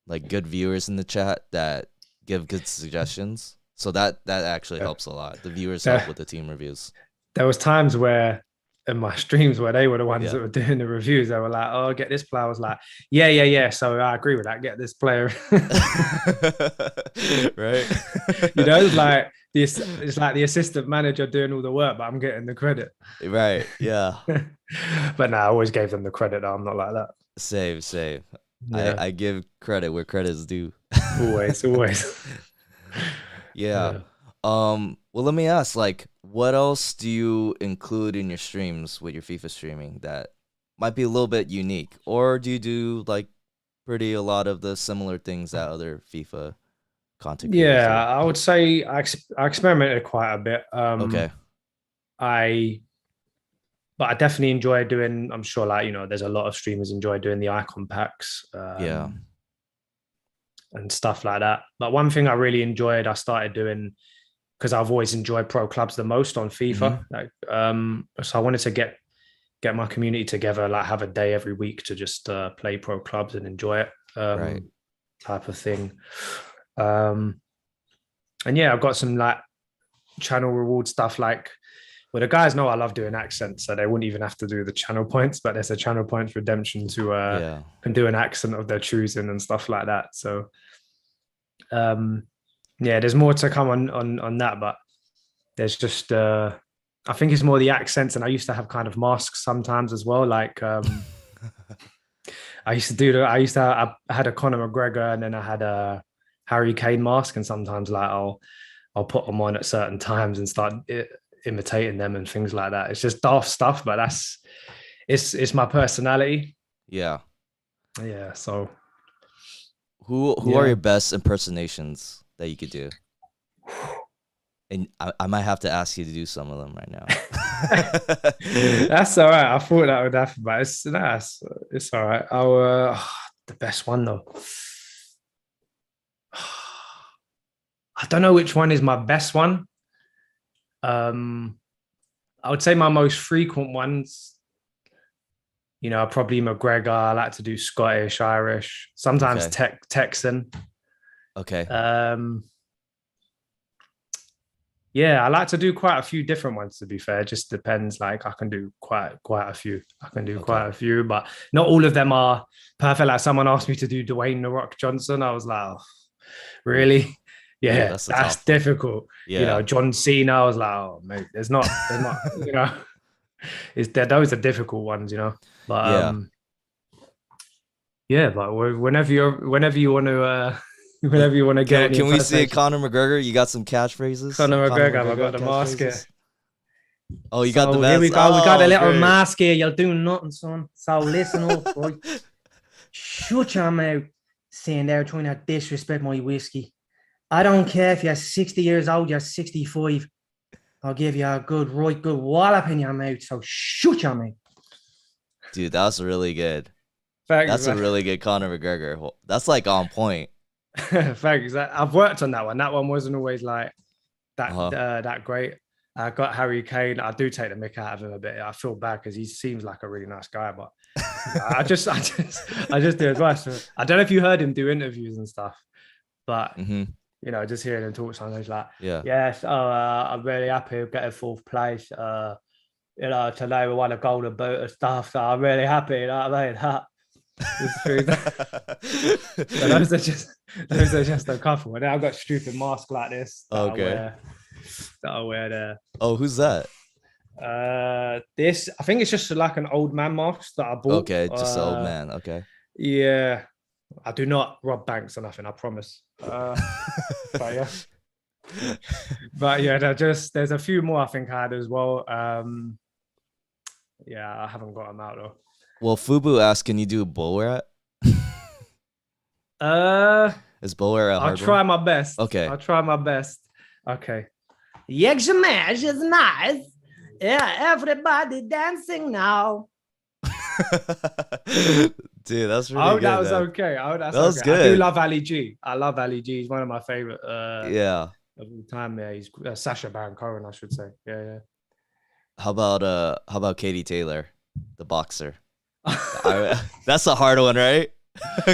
like good viewers in the chat that give good suggestions. So that actually Yeah. helps a lot. The viewers help There, with the team reviews. there was times where in my streams where they were the ones Yeah. that were doing the reviews, they were like, "Oh, get this player." I was like, "Yeah, yeah, yeah." So I agree with that. Get this player. Right? It's like the assistant manager doing all the work, but I'm getting the credit. Right. Yeah. But no, I always gave them the credit. I'm not like that. Same, same. Yeah, I give credit where credit is due. always, always. Yeah. Yeah. Well, let me ask, like, what else do you include in your streams with your FIFA streaming that might be a little bit unique? Or do you do like a lot of the similar things that other FIFA content creators Yeah, do? I would say I experimented quite a bit. Okay. I but I definitely enjoy doing. I'm sure, like there's a lot of streamers enjoy doing the icon packs Yeah. and stuff like that. But one thing I really enjoyed, I started doing because I've always enjoyed pro clubs the most on FIFA. Hmm. Like, so I wanted to get my community together, like have a day every week to just play pro clubs and enjoy it, Right. type of thing. Um, and yeah, I've got some like channel reward stuff like. Well, the guys know I love doing accents, so they wouldn't even have to do the channel points, but there's a channel points redemption to Yeah. can do an accent of their choosing and stuff like that. So um yeah, there's more to come on that, but there's just I think it's more the accents, and I used to have kind of masks sometimes as well. Like I had a Conor McGregor, and then I had a Harry Kane mask, and sometimes like I'll put them on at certain times and start imitating them and things like that. It's just daft stuff, but it's my personality. Yeah. Yeah. So Who are yeah. your best impersonations that you could do? And I might have to ask you to do some of them right now. That's all right. I thought that would happen, but it's nice. It's all right. The best one though. I don't know which one is my best one. I would say my most frequent ones, are probably McGregor. I like to do Scottish, Irish, sometimes Okay. Texan. Okay. Yeah, I like to do quite a few different ones. To be fair, it just depends. Like I can do quite a few. I can do Okay. quite a few, but not all of them are perfect. Like someone asked me to do Dwayne the Rock Johnson. I was like, oh, really? Oof. Yeah, Yeah, that's a that's tough one. difficult. Yeah. John Cena. I was like, oh mate, there's not. It's there. Those are difficult ones. But Yeah. yeah, but whenever you want to whenever you want to get any Can we see impersonation. Conor McGregor? You got some catchphrases? Conor Conor McGregor, I've got the mask here. catchphrases? Oh, you got the So here we best. go. We got a Oh, little great. mask here. You're doing nothing, son. So listen up, right? Shut your mouth, saying there trying to disrespect my whiskey. I don't care if you're 60 years old, you're 65. I'll give you a good wallop in your mouth. So shut your mouth. Dude, that's really good. Thanks, That's a really good Conor McGregor. That's like on point. Thanks. I've worked on that one. That one wasn't always like that Uh-huh. that great. I got Harry Kane. I do take the mick out of him a bit. I feel bad because he seems like a really nice guy, but I just do advice. I don't know if you heard him do interviews and stuff, but Mm-hmm. just hearing him talk sometimes he's like, Yeah. yes, I'm really happy with getting fourth place. Today we won a golden boot and stuff, so I'm really happy. You know what I mean? So those are just a couple. And then I've got stupid mask like this Okay. that I wear there. Oh, who's that? This I think it's just like an old man mask that I bought. Okay, just an old man. Okay. Yeah, I do not rob banks or nothing. I promise. But yeah, there's a few more I think I had as well. Yeah, I haven't got them out though. Well, Fubu asked, can you do bull rat? Uh, Is bull rat a I'll hard try one? my best. Okay. I'll try my best. Okay. Yegshamash is nice. Yeah, everybody dancing now. Dude, that's I really hope that good, was man. okay. I hope that's That was okay. I do good. love Ali G. I love Ali G. He's one of my favorite Yeah. of all time. Yeah, he's Sacha Baron Cohen, I should say. Yeah, How about Katie Taylor, the boxer? yeah. That's a hard one, right?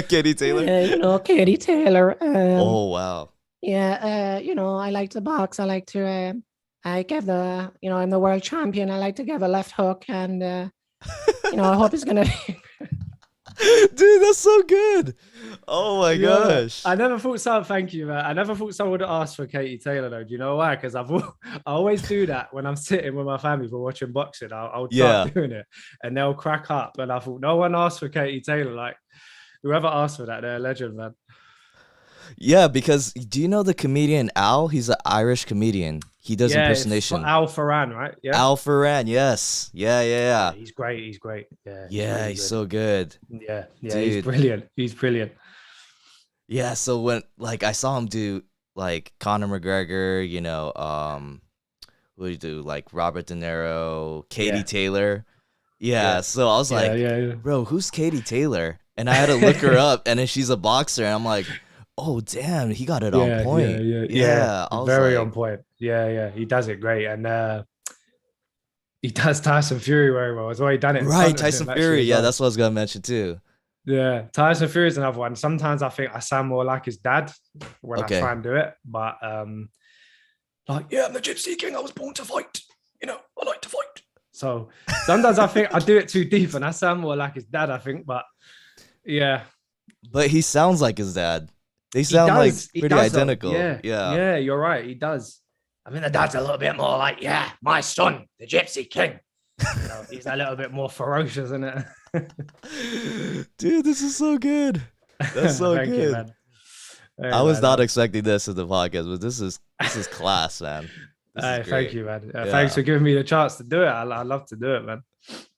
Katie Taylor. Katie Taylor. Oh wow. Yeah, I like to box. I like to. I give I'm the world champion. I like to give a left hook, and I hope it's gonna be. Dude, that's so good. Oh my gosh. I never thought so. Thank you, man. I never thought someone would ask for Katie Taylor, though. Do you know why? Because I always do that when I'm sitting with my family for watching boxing. I'll start doing it, and they'll crack up. And I thought no one asked for Katie Taylor. Like whoever asked for that, they're a legend, man. Yeah, because do you know the comedian Al? He's an Irish comedian. He does impersonation. Al Farran, right? Yeah. Al Farran, yes. Yeah. He's great. He's great. Yeah. Yeah, really he's good. so good. Yeah. Dude. He's brilliant. He's brilliant. Yeah, so when I saw him do like Conor McGregor, what do you do? Like Robert De Niro, Katie Taylor. Yeah, so I was like, bro, who's Katie Taylor? And I had to look her up, and then she's a boxer, and I'm like, oh damn, he got it on point. Yeah. I was Very like, on point. Yeah. He does it great, and he does Tyson Fury very well as well. He done it right, Tyson Fury. Yeah, that's what I was gonna mention too. Yeah, Tyson Fury is another one. Sometimes I think I sound more like his dad when I try and do it, but I'm the Gypsy King. I was born to fight. I like to fight. So sometimes I think I do it too deep, and I sound more like his dad. I think, but yeah. But he sounds like his dad. They sound like pretty identical. Yeah, you're right. He does. I mean, the dad's a little bit more like, my son, the Gypsy King. He's a little bit more ferocious, isn't it? Dude, this is so good. That's so Thank good. you, man. I was not expecting this in the podcast, but this is class, man. Thank you, man. Thanks for giving me the chance to do it. I love to do it, man.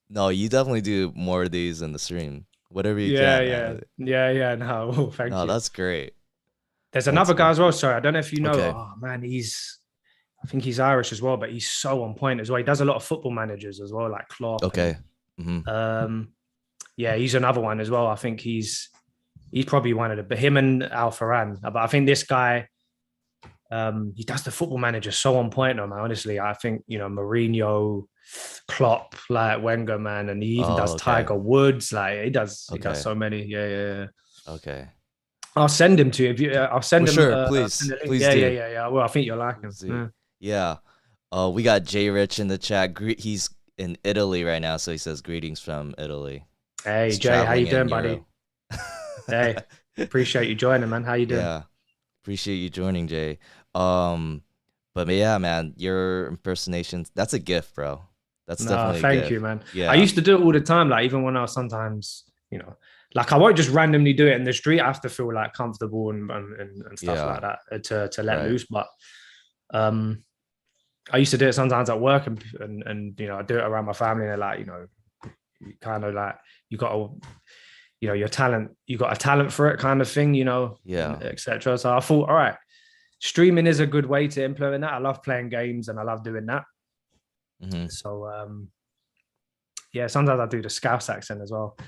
No, you definitely do more of these in the stream. Whatever you can. Yeah. No, thank you. No, that's great. There's another guy as well. Sorry, I don't know if you know. Okay. Oh man, I think he's Irish as well, but he's so on point as well. He does a lot of football managers as well, like Klopp. Okay. Yeah, he's another one as well. I think he's probably one of but him and Al Farran. But I think this guy, he does the football manager so on point, man. Honestly, I think Mourinho, Klopp, like Wenger, man, and he even does Tiger Woods. Like he does so many. Yeah. Okay. I'll send him to you. I'll send him. Sure, please do. Yeah. Well, I think you'll like him. Yeah. We got Jay Rich in the chat. He's in Italy right now, so he says greetings from Italy. Hey, He's Jay, how you doing, Euro. buddy? Hey, appreciate you joining, man. How you doing? Yeah, appreciate you joining, Jay. But yeah, man, your impersonations, that's a gift, bro. That's definitely thank you, man. Yeah. I used to do it all the time, like even when I was sometimes, like I won't just randomly do it in the street. I have to feel like comfortable and stuff like that to let loose. But I used to do it sometimes at work and I do it around my family, and they're like, you kind of like you got to, your talent, you got a talent for it kind of thing, etc. So I thought, all right, streaming is a good way to implement that. I love playing games and I love doing that. Mm-hmm. So sometimes I do the Scouse accent as well.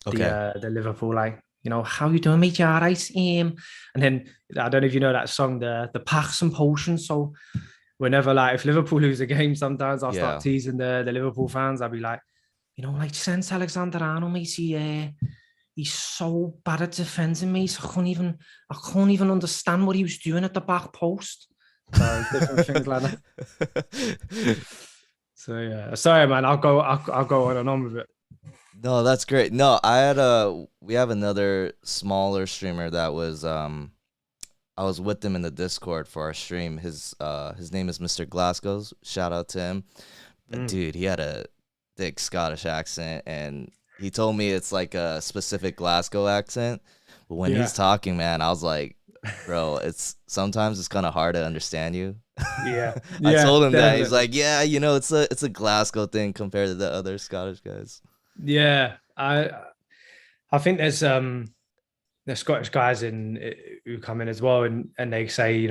Okay. The Liverpool, like, how you doing, mate? You all right? And then I don't know if you know that song, the Packs and Potions. So whenever, like, if Liverpool lose a game, sometimes I'll start teasing the Liverpool fans. I'll be like, like Trent Alexander-Arnold, mate, he's so bad at defending, mate. I can't even understand what he was doing at the back post. So different things like that. So yeah, sorry, man. I'll go on and on with it. No, that's great. No, we have another smaller streamer that was I was with him in the Discord for our stream. His name is Mr. Glasgow's. Shout out to him. But dude, he had a thick Scottish accent, and he told me it's like a specific Glasgow accent. But when he's talking, man, I was like, bro, sometimes it's kind of hard to understand you. Yeah, I yeah, told him that. He's definitely. like, yeah, it's a Glasgow thing compared to the other Scottish guys. Yeah, I think there's Scottish guys in who come in as well, and they say,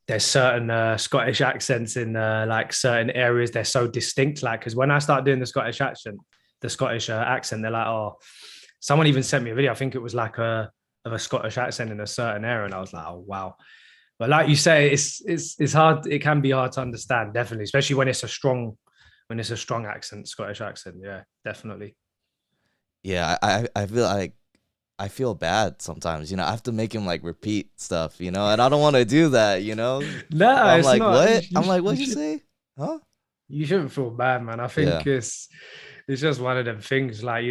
there's certain Scottish accents in like certain areas. They're so distinct. Like, because when I start doing the Scottish accent, they're like, oh, someone even sent me a video. I think it was like of a Scottish accent in a certain area, and I was like, oh wow. But like you say, it's hard. It can be hard to understand, definitely, especially when it's a strong accent, Scottish accent. Yeah, definitely. Yeah, I feel bad sometimes. I have to make him like repeat stuff. And I don't want to do that. No, I'm it's like, not. what? I'm like, what'd you say? Huh? You shouldn't feel bad, man. I Yeah. think it's just one of them things. Like,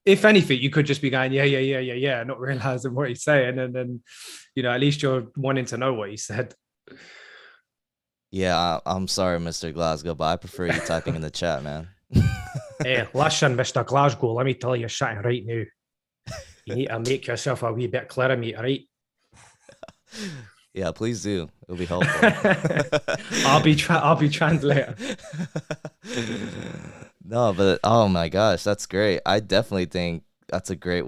if anything, you could just be going, yeah, yeah, yeah, yeah, yeah, not realizing what he's saying, and then, at least you're wanting to know what he said. Yeah, I'm sorry, Mr. Glasgow, but I prefer you typing in the chat, man. Hey, listen, Mr. Glasgow, let me tell you something right now. You need to make yourself a wee bit clearer, mate, right? Yeah, please do. It'll be helpful. I'll be translator. No, but oh my gosh, that's great. I definitely think that's a great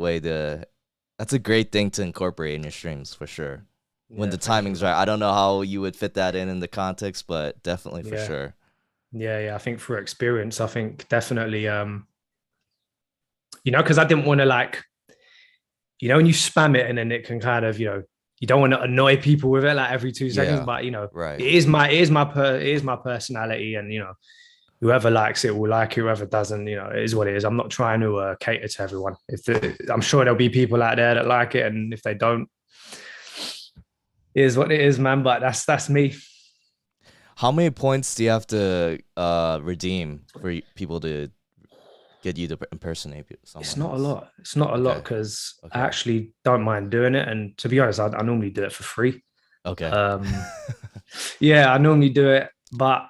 thing to incorporate in your streams for sure. When the timing's right. I don't know how you would fit that in the context, but definitely for sure. Yeah. I think through experience, I think definitely, because I didn't want to like, when you spam it and then it can kind of, you don't want to annoy people with it like every 2 seconds, but right. it is my personality, and whoever likes it will like it, whoever doesn't, it is what it is. I'm not trying to cater to everyone. I'm sure there'll be people out there that like it, and if they don't, it is what it is, man. But that's me. How many points do you have to redeem for people to get you to impersonate someone? It's not a lot. It's not a lot because I actually don't mind doing it. And to be honest, I normally do it for free. Okay. Yeah, I normally do it, but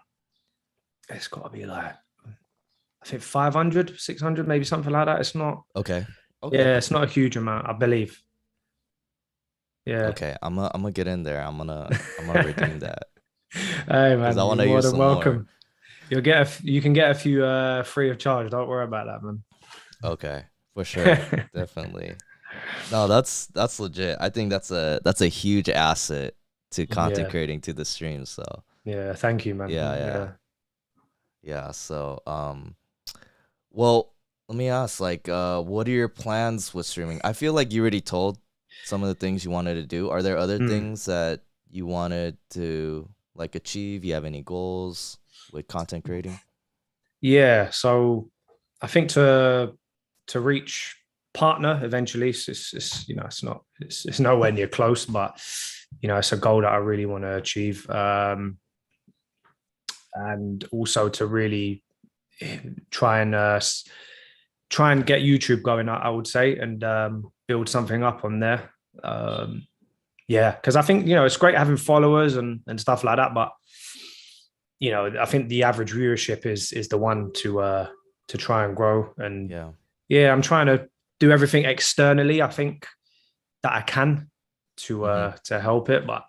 it's got to be like, I think 500, 600, maybe something like that. It's not. Okay. Yeah, it's not a huge amount, I believe. Yeah. Okay, I'm gonna get in there. I'm gonna redeem that. Hey man, I want to you're more use than some welcome. more. You can get a few free of charge. Don't worry about that, man. Okay, for sure, definitely. No, that's legit. I think that's a huge asset to content creating to the stream. So yeah, thank you, man. Yeah. So well, let me ask, like, what are your plans with streaming? I feel like you already told some of the things you wanted to do. Are there other things that you wanted to like achieve? You have any goals with content creating? Yeah, so I think to reach partner eventually, it's nowhere near close, but it's a goal that I really want to achieve, and also to really try and get YouTube going, I would say, and build something up on there. Yeah, because I think it's great having followers and stuff like that, but I think the average viewership is the one to try and grow. And I'm trying to do everything externally, I think, that I can to help it, but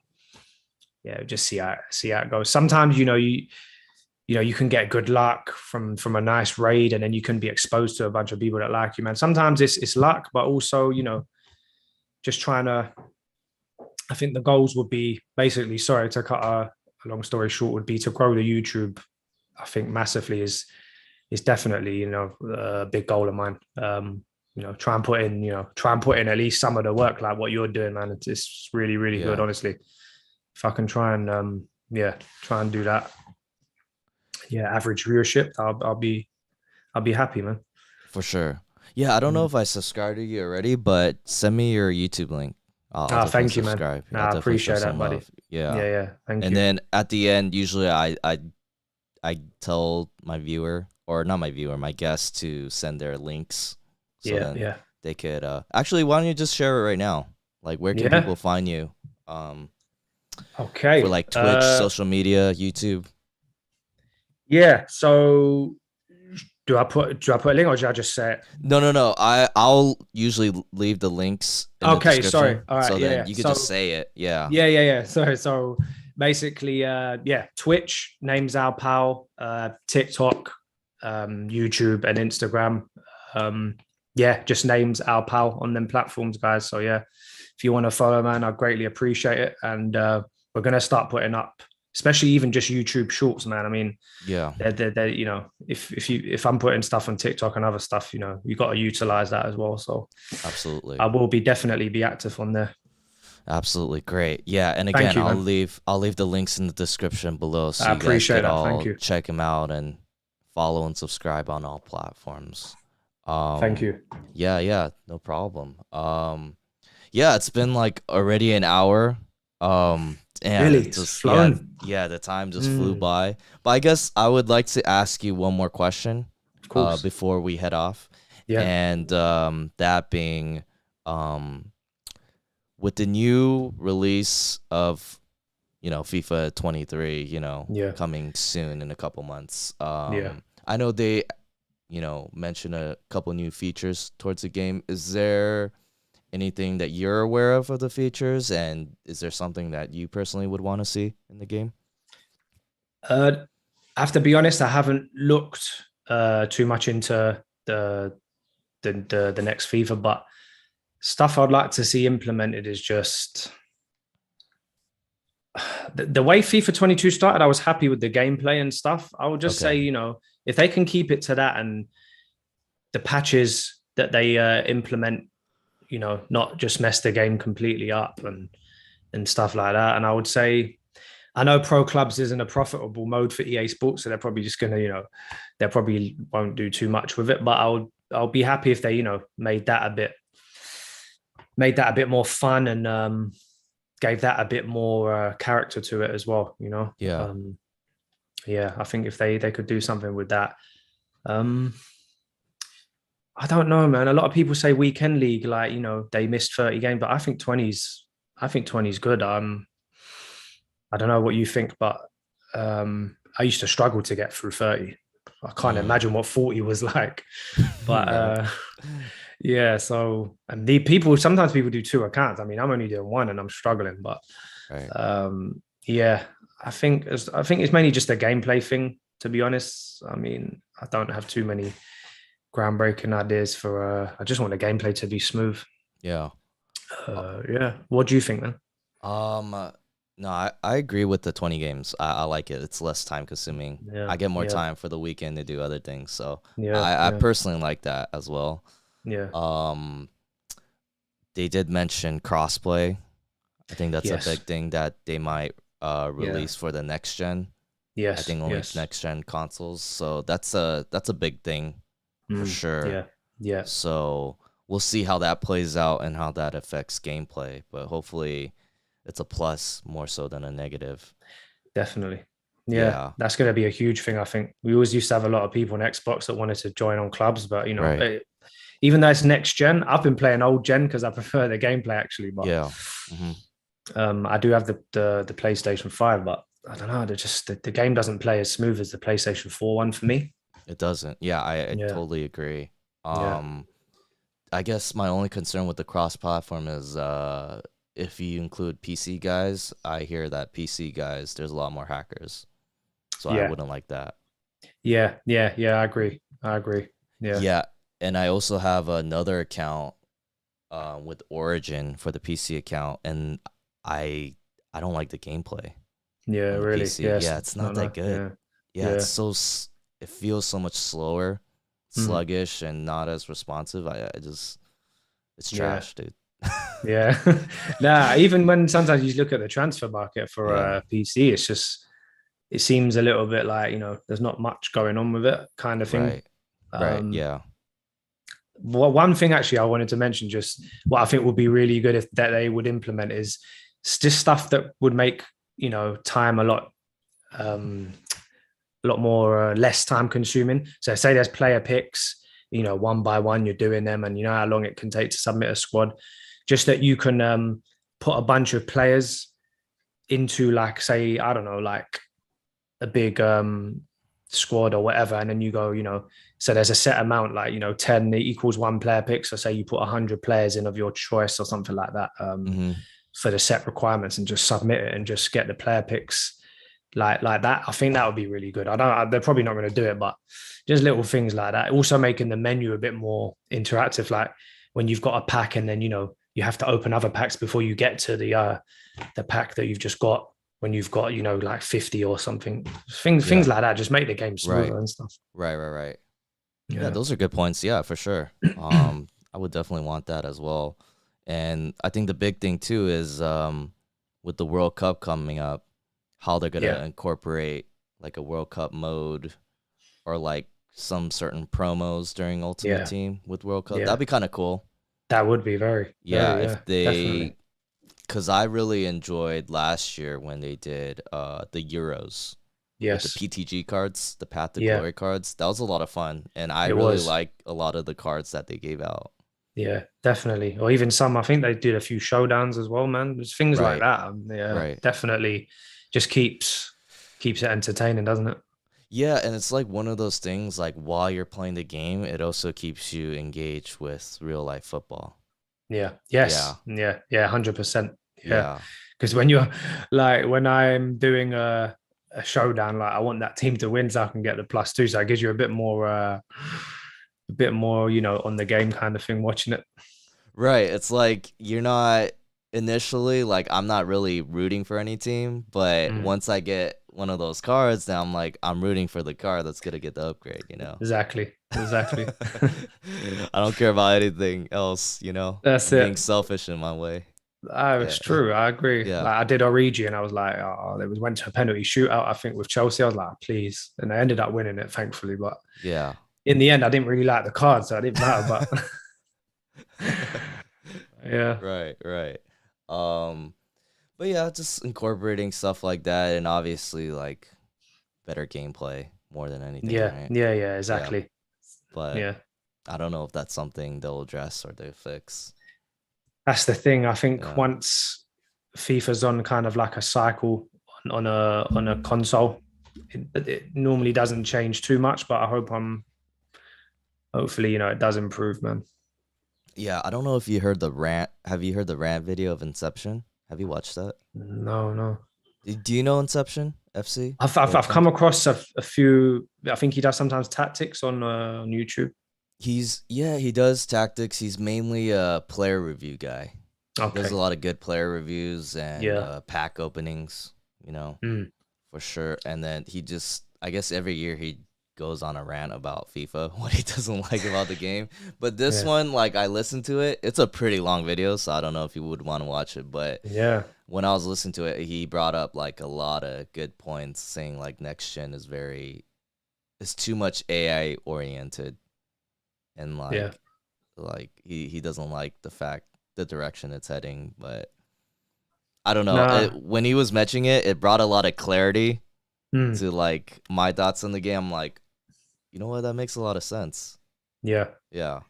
just see how it goes. Sometimes you can get good luck from a nice raid, and then you can be exposed to a bunch of people that like you, man. Sometimes it's luck, but also just trying to. I think the goals would be basically, sorry to cut a long story short, would be to grow the YouTube. I think massively is definitely a big goal of mine. Try and put in at least some of the work like what you're doing, man. It's really, really good, honestly. If I can try and do that, average viewership, I'll be happy, man. For sure. Yeah, I don't know if I subscribed to you already, but send me your YouTube link. I'll thank you, subscribe. Man. I appreciate that, buddy. Yeah. Thank you. And then at the end, usually I tell my viewer, or not my viewer, my guest, to send their links. So they could actually, why don't you just share it right now? Like, where can people find you? Okay. For like Twitch, social media, YouTube. Yeah. So Do I put a link or should I just say it? No. I'll usually leave the links in the Okay, sorry. description. All right, So then yeah. you could So just say it. Yeah. yeah. So basically, Twitch, Namesalpal, TikTok, YouTube, and Instagram. Just names Al Pal on them platforms, guys. So yeah, if you want to follow, man, I greatly appreciate it. And we're gonna start putting up, especially even just YouTube shorts, man. I mean, Yeah. they're you know, if I'm putting stuff on TikTok and other stuff, you know, you got to utilize that as well. So Absolutely. I will definitely be active on there. Absolutely great. Yeah, and again, you, I'll leave the links in the description below so I you guys appreciate could that. all Thank you. check them out and follow and subscribe on all platforms. Thank you. Yeah, no problem. Yeah, it's been like already an hour. And Really? just Flown. yeah, the time just flew by. But I guess I would like to ask you one more question, Of course. before we head off. Yeah. And that being, with the new release of, FIFA 23, coming soon in a couple months. I know they, mentioned a couple new features towards the game. Is there anything that you're aware of the features, and is there something that you personally would want to see in the game? I have to be honest, I haven't looked too much into the next FIFA, but stuff I'd like to see implemented is just the way FIFA 22 started. I was happy with the gameplay and stuff. I would just say, if they can keep it to that and the patches that they implement, not just mess the game completely up and stuff like that. And I would say, I know pro clubs isn't a profitable mode for EA Sports, so they're probably just going to, they probably won't do too much with it. But I'll be happy if they, made that a bit more fun and gave that a bit more character to it as well. Yeah. I think if they could do something with that. I don't know, man. A lot of people say weekend league, like, they missed 30 games, but I think 20's good. I don't know what you think, but I used to struggle to get through 30. I can't imagine what 40 was like. But yeah, so and sometimes people do 2 accounts. I mean, I'm only doing 1 and I'm struggling, but right. Yeah, I think it's mainly just a gameplay thing, to be honest. I mean, I don't have too many groundbreaking ideas for I just want the gameplay to be smooth. Yeah. Yeah. What do you think, then? No, I agree with the 20 games. I like it. It's less time consuming. Yeah, I get more time for the weekend to do other things. So yeah, I personally like that as well. Yeah. They did mention crossplay. I think that's Yes. a big thing that they might release for the next gen. Yes. I think only yes. next gen consoles. So that's a big thing for sure. Yeah. Yeah. So we'll see how that plays out and how that affects gameplay. But hopefully it's a plus more so than a negative. Definitely. Yeah. That's going to be a huge thing. I think we always used to have a lot of people on Xbox that wanted to join on clubs, but Right. Even though it's next gen, I've been playing old gen because I prefer the gameplay actually. But Yeah. I do have the PlayStation 5, but I don't know. The game doesn't play as smooth as the PlayStation 4 one for me. It doesn't. Yeah, I totally agree. I guess my only concern with the cross-platform is if you include PC guys, I hear that PC guys, there's a lot more hackers. So I wouldn't like that. Yeah, I agree. Yeah. And I also have another account with Origin for the PC account, and I don't like the gameplay. Yeah, really. PC. Yes. Yeah, it's not that good. Yeah, it's it feels so much slower, sluggish, and not as responsive. It's trash, dude. Yeah. Nah, even when sometimes you look at the transfer market for PC, it seems a little bit like, there's not much going on with it kind of thing. Right. Yeah. Well, one thing actually I wanted to mention, just what I think would be really good if that they would implement is just stuff that would make, time a lot more less time consuming. So say there's player picks, one by one, you're doing them, and you know how long it can take to submit a squad. Just that you can put a bunch of players into, like, say, I don't know, like a big squad or whatever, and then you go, so there's a set amount, like 10 equals one player pick. So say you put 100 players in of your choice or something like that, for the set requirements, and just submit it and just get the player picks like that. I think that would be really good. They're probably not going to do it, but just little things like that. Also making the menu a bit more interactive, like when you've got a pack and then you have to open other packs before you get to the pack that you've just got, when you've got like 50 or something. Things like that just make the game smoother and stuff. Right. Yeah, those are good points. Yeah, for sure. I would definitely want that as well. And I think the big thing too is with the World Cup coming up, how they're gonna incorporate like a World Cup mode or like some certain promos during Ultimate Team with World Cup. That'd be kind of cool. That would be very if they, definitely. Because I really enjoyed last year when they did the Euros. Yes. The PTG cards, the Path to Glory cards. That was a lot of fun. And I really like a lot of the cards that they gave out. Yeah, definitely. Or even some, I think they did a few showdowns as well, man. There's things like that. Definitely just keeps it entertaining, doesn't it? Yeah, and it's like one of those things, like while you're playing the game, it also keeps you engaged with real life football. Yeah. Yes. Yeah. 100%. Yeah. Because when you're like, when I'm doing a showdown, like I want that team to win so I can get the +2. So it gives you a bit more, on the game kind of thing, watching it. Right. It's like you're not initially, like I'm not really rooting for any team, but once I get one of those cards, then I'm like, I'm rooting for the card that's gonna get the upgrade, Exactly. I don't care about anything else, That's I'm being selfish in my way. It's true. I agree. Yeah. Like I did Origi and I was like, went to a penalty shootout, I think, with Chelsea. I was like, please. And I ended up winning it, thankfully. But in the end, I didn't really like the card, so it didn't matter. But yeah. Right. But yeah, just incorporating stuff like that, and obviously like better gameplay more than anything. Yeah. Right? Yeah, exactly. Yeah. But I don't know if that's something they'll address or they'll fix. That's the thing. I think once FIFA's on kind of like a cycle on a console, it normally doesn't change too much. But I hope hopefully it does improve, man. Yeah, I don't know if you heard the rant. Have you heard the rant video of Inception? Have you watched that? No. Do you know Inception FC? I've come across a few. I think he does sometimes tactics on YouTube. He does tactics. He's mainly a player review guy. Okay. There's a lot of good player reviews and pack openings, for sure. And then I guess every year he goes on a rant about FIFA, what he doesn't like about the game. But this one, like I listened to it. It's a pretty long video, so I don't know if you would want to watch it. But when I was listening to it, he brought up like a lot of good points, saying like next gen is too much AI oriented. And like he doesn't like the direction it's heading, but I don't know. When he was mentioning it brought a lot of clarity to like my thoughts on the game. I'm like, you know what? That makes a lot of sense. Yeah. So,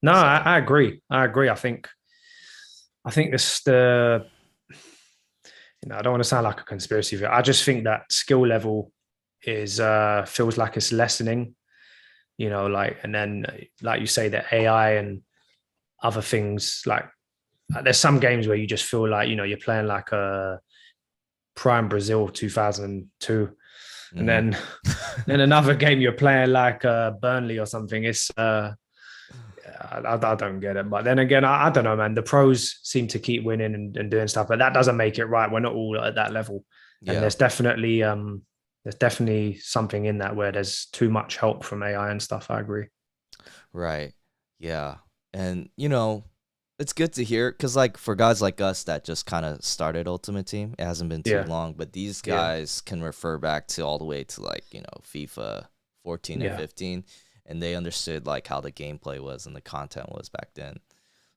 No, I agree. I think this I don't want to sound like a conspiracy theory. I just think that skill level is feels like it's lessening. And then like you say, that AI and other things, like there's some games where you just feel like, you're playing like a prime Brazil 2002. And then another game you're playing like Burnley or something. It's I don't get it. But then again, I don't know, man. The pros seem to keep winning and doing stuff, but that doesn't make it right. We're not all at that level. And there's definitely something in that where there's too much help from AI and stuff. I agree. Right. Yeah. And, it's good to hear because, like, for guys like us that just kind of started Ultimate Team, it hasn't been too long, but these guys can refer back to all the way to, like, FIFA 14 and 15, and they understood, like, how the gameplay was and the content was back then.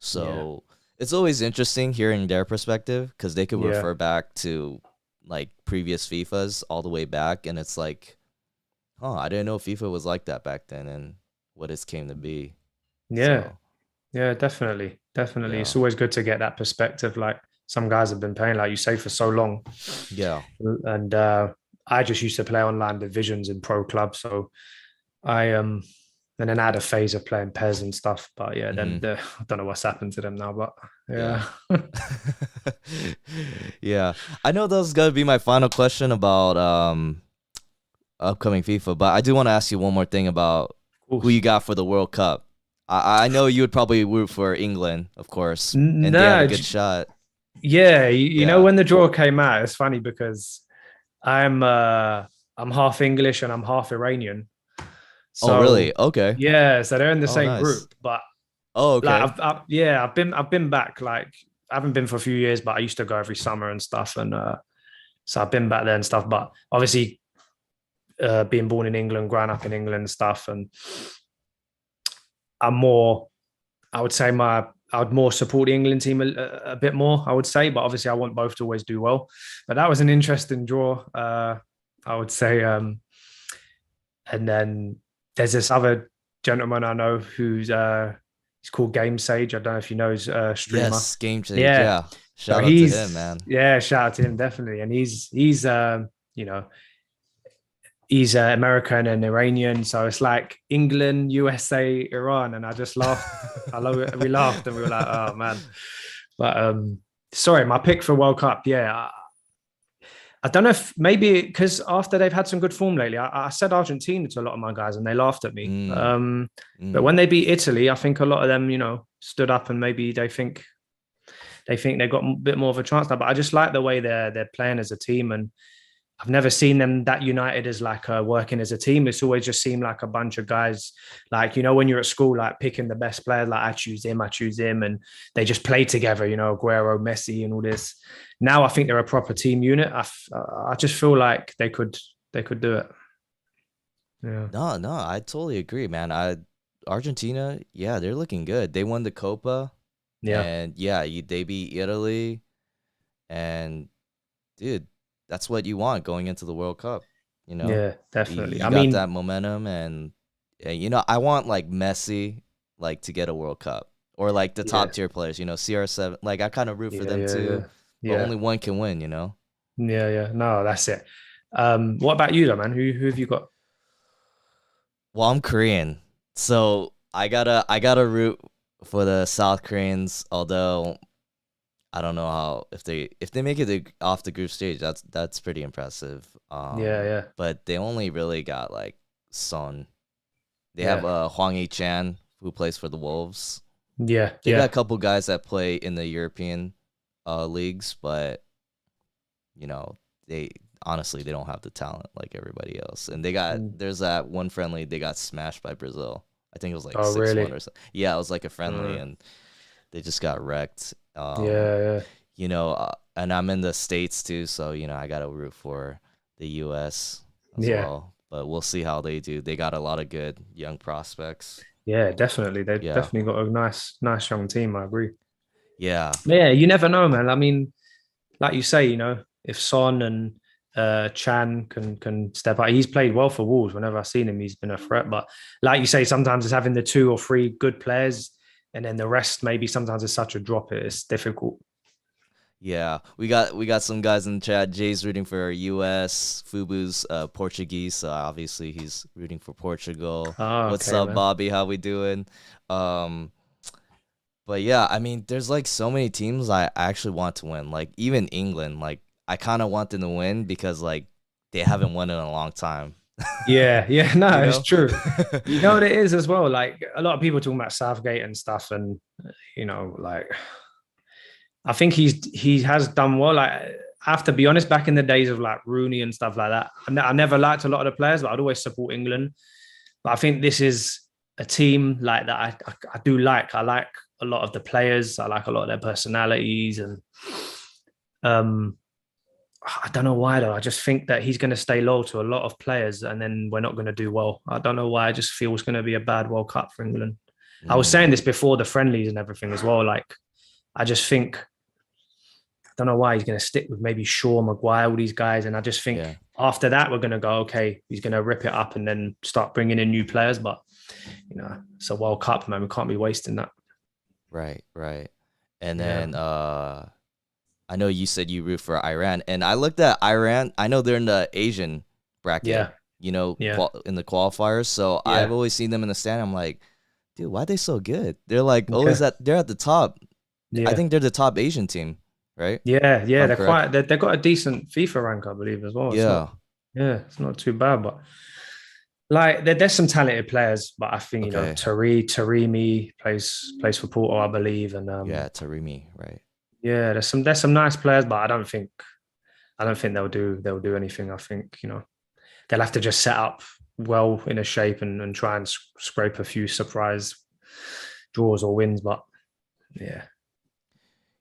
So it's always interesting hearing their perspective because they could refer back to like previous FIFAs all the way back, and it's like, I didn't know FIFA was like that back then and what it came to be. Definitely it's always good to get that perspective. Like some guys have been playing, like you say, for so long, and I just used to play online divisions in pro clubs, so I and then I had a phase of playing pairs and stuff. But yeah, then Hmm. I don't know what's happened to them now. But Yeah. yeah. Yeah. I know that was gonna be my final question about upcoming FIFA, but I do want to ask you one more thing about who you got for the World Cup. I know you would probably root for England, of course, and they have a No, good shot. yeah, you know Yeah. when the draw came out, it's funny because I'm uh I'm half English and I'm half Iranian. Oh, really? So Okay. yeah, so they're in the Oh, same nice. group. But Oh, like okay. I've been back. Like I haven't been for a few years, but I used to go every summer and stuff. And so I've been back there and stuff. But obviously, being born in England, growing up in England and stuff, and I'm more. I would say I would more support the England team a bit more. I would say, but obviously, I want both to always do well. But that was an interesting draw. I would say. And then there's this other gentleman I know who's he's called Game Sage. I don't know if you know his streamer. Yes, game change. Yeah. Yeah. So Shout out to him, man. shout out to him definitely. And he's you know, he's American and Iranian. So it's like England, USA, Iran. And I just laughed. I love it. We laughed and we were like, oh man. But sorry, my pick for World Cup, yeah. I don't know if maybe because after they've had some good form lately, I said Argentina to a lot of my guys and they laughed at me. Mm, But mm. when they beat Italy, I think a lot of them, you know, stood up and maybe they think they've got a bit more of a chance now. But I just like the way they're playing as a team, and I've never seen them that united as like working as a team. It's always just seemed like a bunch of guys, like, you know, when you're at school, like picking the best players, like I choose him, and they just play together, you know, Aguero, Messi, and all this. Now I think they're a proper team unit. I just feel like they could do it. Yeah, No, no, I totally agree, man. Argentina, yeah, they're looking good. They won the Copa, yeah, and yeah, they beat Italy, and dude, that's what you want going into the World Cup. You know, yeah, you, definitely. you I got mean, that momentum, and you know, I want like Messi, like to get a World Cup, or like the yeah, top tier players. You know, CR7. Like I kind of root for yeah, them yeah, too, yeah, but yeah, only one can win. You know. yeah, yeah. No, that's it. What about you, though, man? Who have you got? Well, I'm Korean, so I gotta root for the South Koreans. Although I don't know how if they make it off the group stage, that's pretty impressive. Yeah, yeah, But they only really got like Son. They have yeah, Hwang Hee-chan who plays for the Wolves. yeah, They got a yeah. couple guys that play in the European leagues, but you know they honestly they don't have the talent like everybody else. And Mm. there's that one friendly they got smashed by Brazil. I think it was like Oh, 6-1 really? or something. Yeah, it was like a friendly, Uh, and they just got wrecked. yeah, yeah, You know, and I'm in the States too, so you know I gotta root for the U.S. as yeah, well. But we'll see how they do. They got a lot of good young prospects. yeah. Definitely, they've Yeah, definitely got a nice young team. I agree. yeah, Yeah, you never know, man. I mean, like you say, you know, if Son and Chan can step up, he's played well for Wolves. Whenever I've seen him, he's been a threat. But like you say, sometimes it's having the two or three good players, and then the rest maybe sometimes it's such a drop. It's difficult. yeah. We got some guys in the chat. Jay's rooting for U.S. Fubu's Portuguese, so obviously he's rooting for Portugal. Oh, What's okay, up, man. Bobby? How we doing? Um, But yeah, I mean, there's like so many teams I actually want to win. Like even England, like I kind of want them to win because like they haven't won in a long time. Yeah, yeah, no, You it's know? true. You know what it is as well. Like a lot of people talking about Southgate and stuff, and you know, like I think he has done well. Like I have to be honest, back in the days of like Rooney and stuff like that, I never liked a lot of the players, but I'd always support England. But I think this is a team like that. I do like. I like a lot of the players. I like a lot of their personalities, and um, I don't know why though. I just think that he's going to stay low to a lot of players, and then we're not going to do well. I don't know why. I just feel it's going to be a bad World Cup for England. I was saying Mm, this before the friendlies and everything as well. Like I just think I don't know why he's going to stick with maybe Shaw, Maguire, all these guys, and I just think yeah. after that we're going to go okay. He's going to rip it up and then start bringing in new players, but you know, it's a World Cup, man. We can't be wasting that. Right, right. And Yeah. then I know you said you root for Iran, and I looked at Iran. I know they're in the Asian bracket, Yeah. in the qualifiers. So Yeah. I've always seen them in the stand. I'm like, dude, why are they so good? They're like always Okay. they're at the top. I Yeah. think they're the top Asian team, right? Yeah. If Yeah. I'm They're correct. quite. They've got a decent FIFA rank, I believe, as well. It's not. Yeah. Yeah, it's not too bad, but like there's some talented players, but I think Okay. Taremi plays for Porto, I believe, and Yeah, Taremi, right? yeah, there's some nice players, but I don't think they'll do anything. I think they'll have to just set up well in a shape and try and scrape a few surprise draws or wins, but yeah,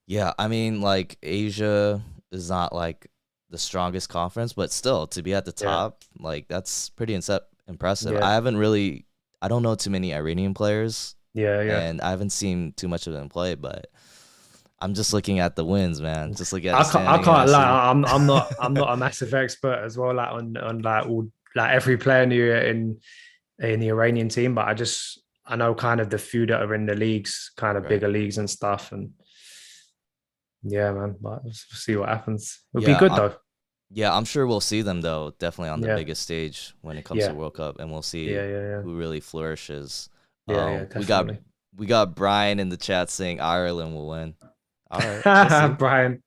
Yeah, I mean, like Asia is not like the strongest conference, but still to be at the yeah, top, like that's pretty impressive. yeah, I don't know too many Iranian players, yeah, yeah. and I haven't seen too much of them play, but I'm just looking at the wins, man. Just looking at I the can't, I standing, and I can't see. lie. I'm not a massive expert as well, like on like all like every player in the Iranian team, but I know kind of the few that are in the leagues, kind of Right. bigger leagues and stuff, and yeah, man. But we'll see what happens. It'll be Yeah, good though. yeah, I'm sure we'll see them though, definitely on the Yeah, biggest stage when it comes to yeah, World Cup, and we'll see yeah, yeah, who really flourishes. yeah, yeah, We got definitely. Brian in the chat saying Ireland will win. All right, we'll see. Brian,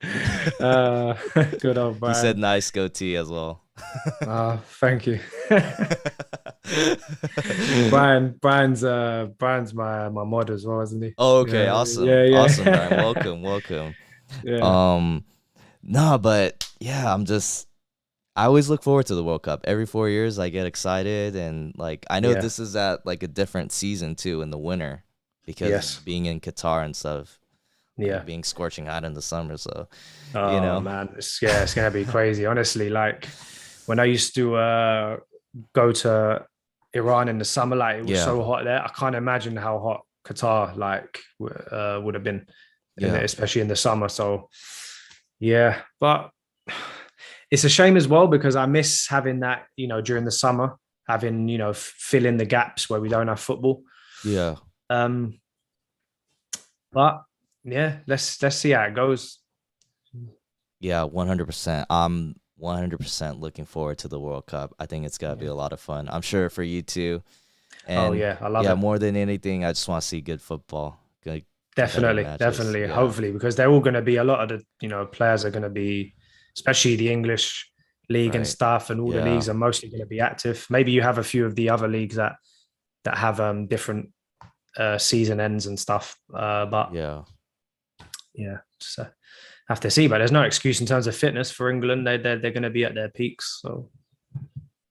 good old He said Brian. nice goatee as well. Thank you. Brian's my mod as well, isn't he? Oh, okay, Yeah, awesome, yeah, awesome, Brian. Welcome, welcome. yeah, Um, no, but yeah, I always look forward to the World Cup. Every 4 years, I get excited, and like I know yeah. this is at like a different season too in the winter because Yes, being in Qatar and stuff, yeah. like being scorching hot in the summer. So, you Oh know, man, it's gonna be crazy. Honestly, like when I used to go to Iran in the summer, like it was yeah, so hot there. I can't imagine how hot Qatar would have been, yeah, especially in the summer. So yeah, but it's a shame as well because I miss having that, during the summer, having fill in the gaps where we don't have football. yeah. Um, but yeah, let's see how it goes. Yeah, 100%. I'm 100% looking forward to the World Cup. I think it's gonna be Yeah. a lot of fun. I'm sure for you too. Oh And yeah, I love yeah, it. more than anything, I just want to see good football, good competitive Definitely, matches. definitely. Yeah, Hopefully, because they're all going to be a lot of the players are going to be, especially the English league and right. stuff, and all the Yeah, leagues are mostly going to be active. Maybe you have a few of the other leagues that have different season ends and stuff. But yeah, yeah, just have to see. But there's no excuse in terms of fitness for England. They're going to be at their peaks. So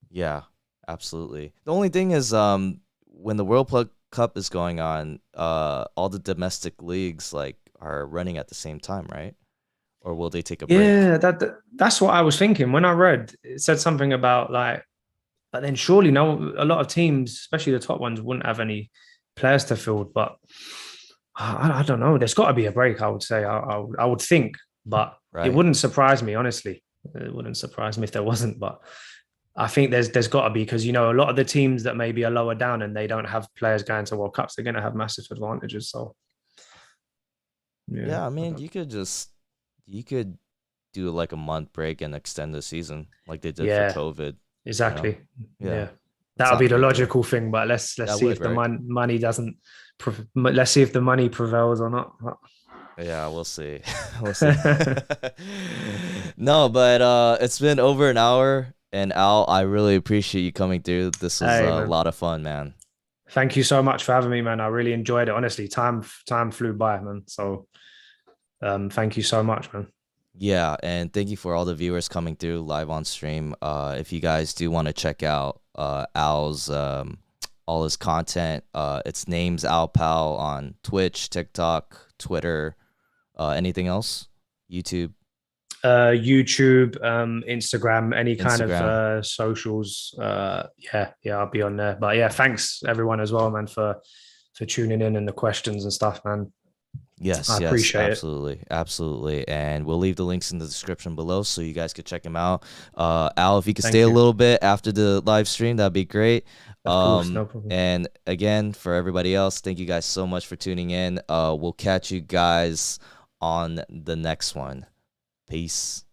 yeah, absolutely. The only thing is, when the Cup is going on, all the domestic leagues like are running at the same time, right? Or will they take a break? yeah, that's what I was thinking when I read. It said something about like, but then surely no, a lot of teams, especially the top ones, wouldn't have any players to field. But I don't know. There's got to be a break. I would say. I would think, but it Right. wouldn't surprise me. Honestly, it wouldn't surprise me if there wasn't. But I think there's got to be because a lot of the teams that maybe are lower down and they don't have players going to World Cups, they're going to have massive advantages. So yeah, Yeah, I mean, you could do like a month break and extend the season like they did for yeah, COVID, you know? exactly. Yeah. Yeah, That that'll be sounds the pretty cool. logical thing. But let's That see would, if the right? money doesn't. Let's see if the money prevails or not. Yeah, we'll see. We'll see. No, but it's been over an hour, and Al, I really appreciate you coming through. This was Hey a man, lot of fun, man. thank you so much for having me, man. I really enjoyed it. Honestly, time flew by, man. So thank you so much, man. Yeah, and thank you for all the viewers coming through live on stream. If you guys do want to check out Al's all his content, it's Namesalpal on Twitch, TikTok, Twitter, anything else? YouTube, YouTube, Instagram, any kind of Instagram. socials. Yeah, I'll be on there. But yeah, thanks everyone as well, man, for tuning in and the questions and stuff, man. Yes, I yes, appreciate it. absolutely, absolutely. And we'll leave the links in the description below so you guys could check him out. Al, if you could stay Thank a you. little bit after the live stream, that'd be great. Of course, no problem. And again, for everybody else, thank you guys so much for tuning in. We'll catch you guys on the next one. Peace.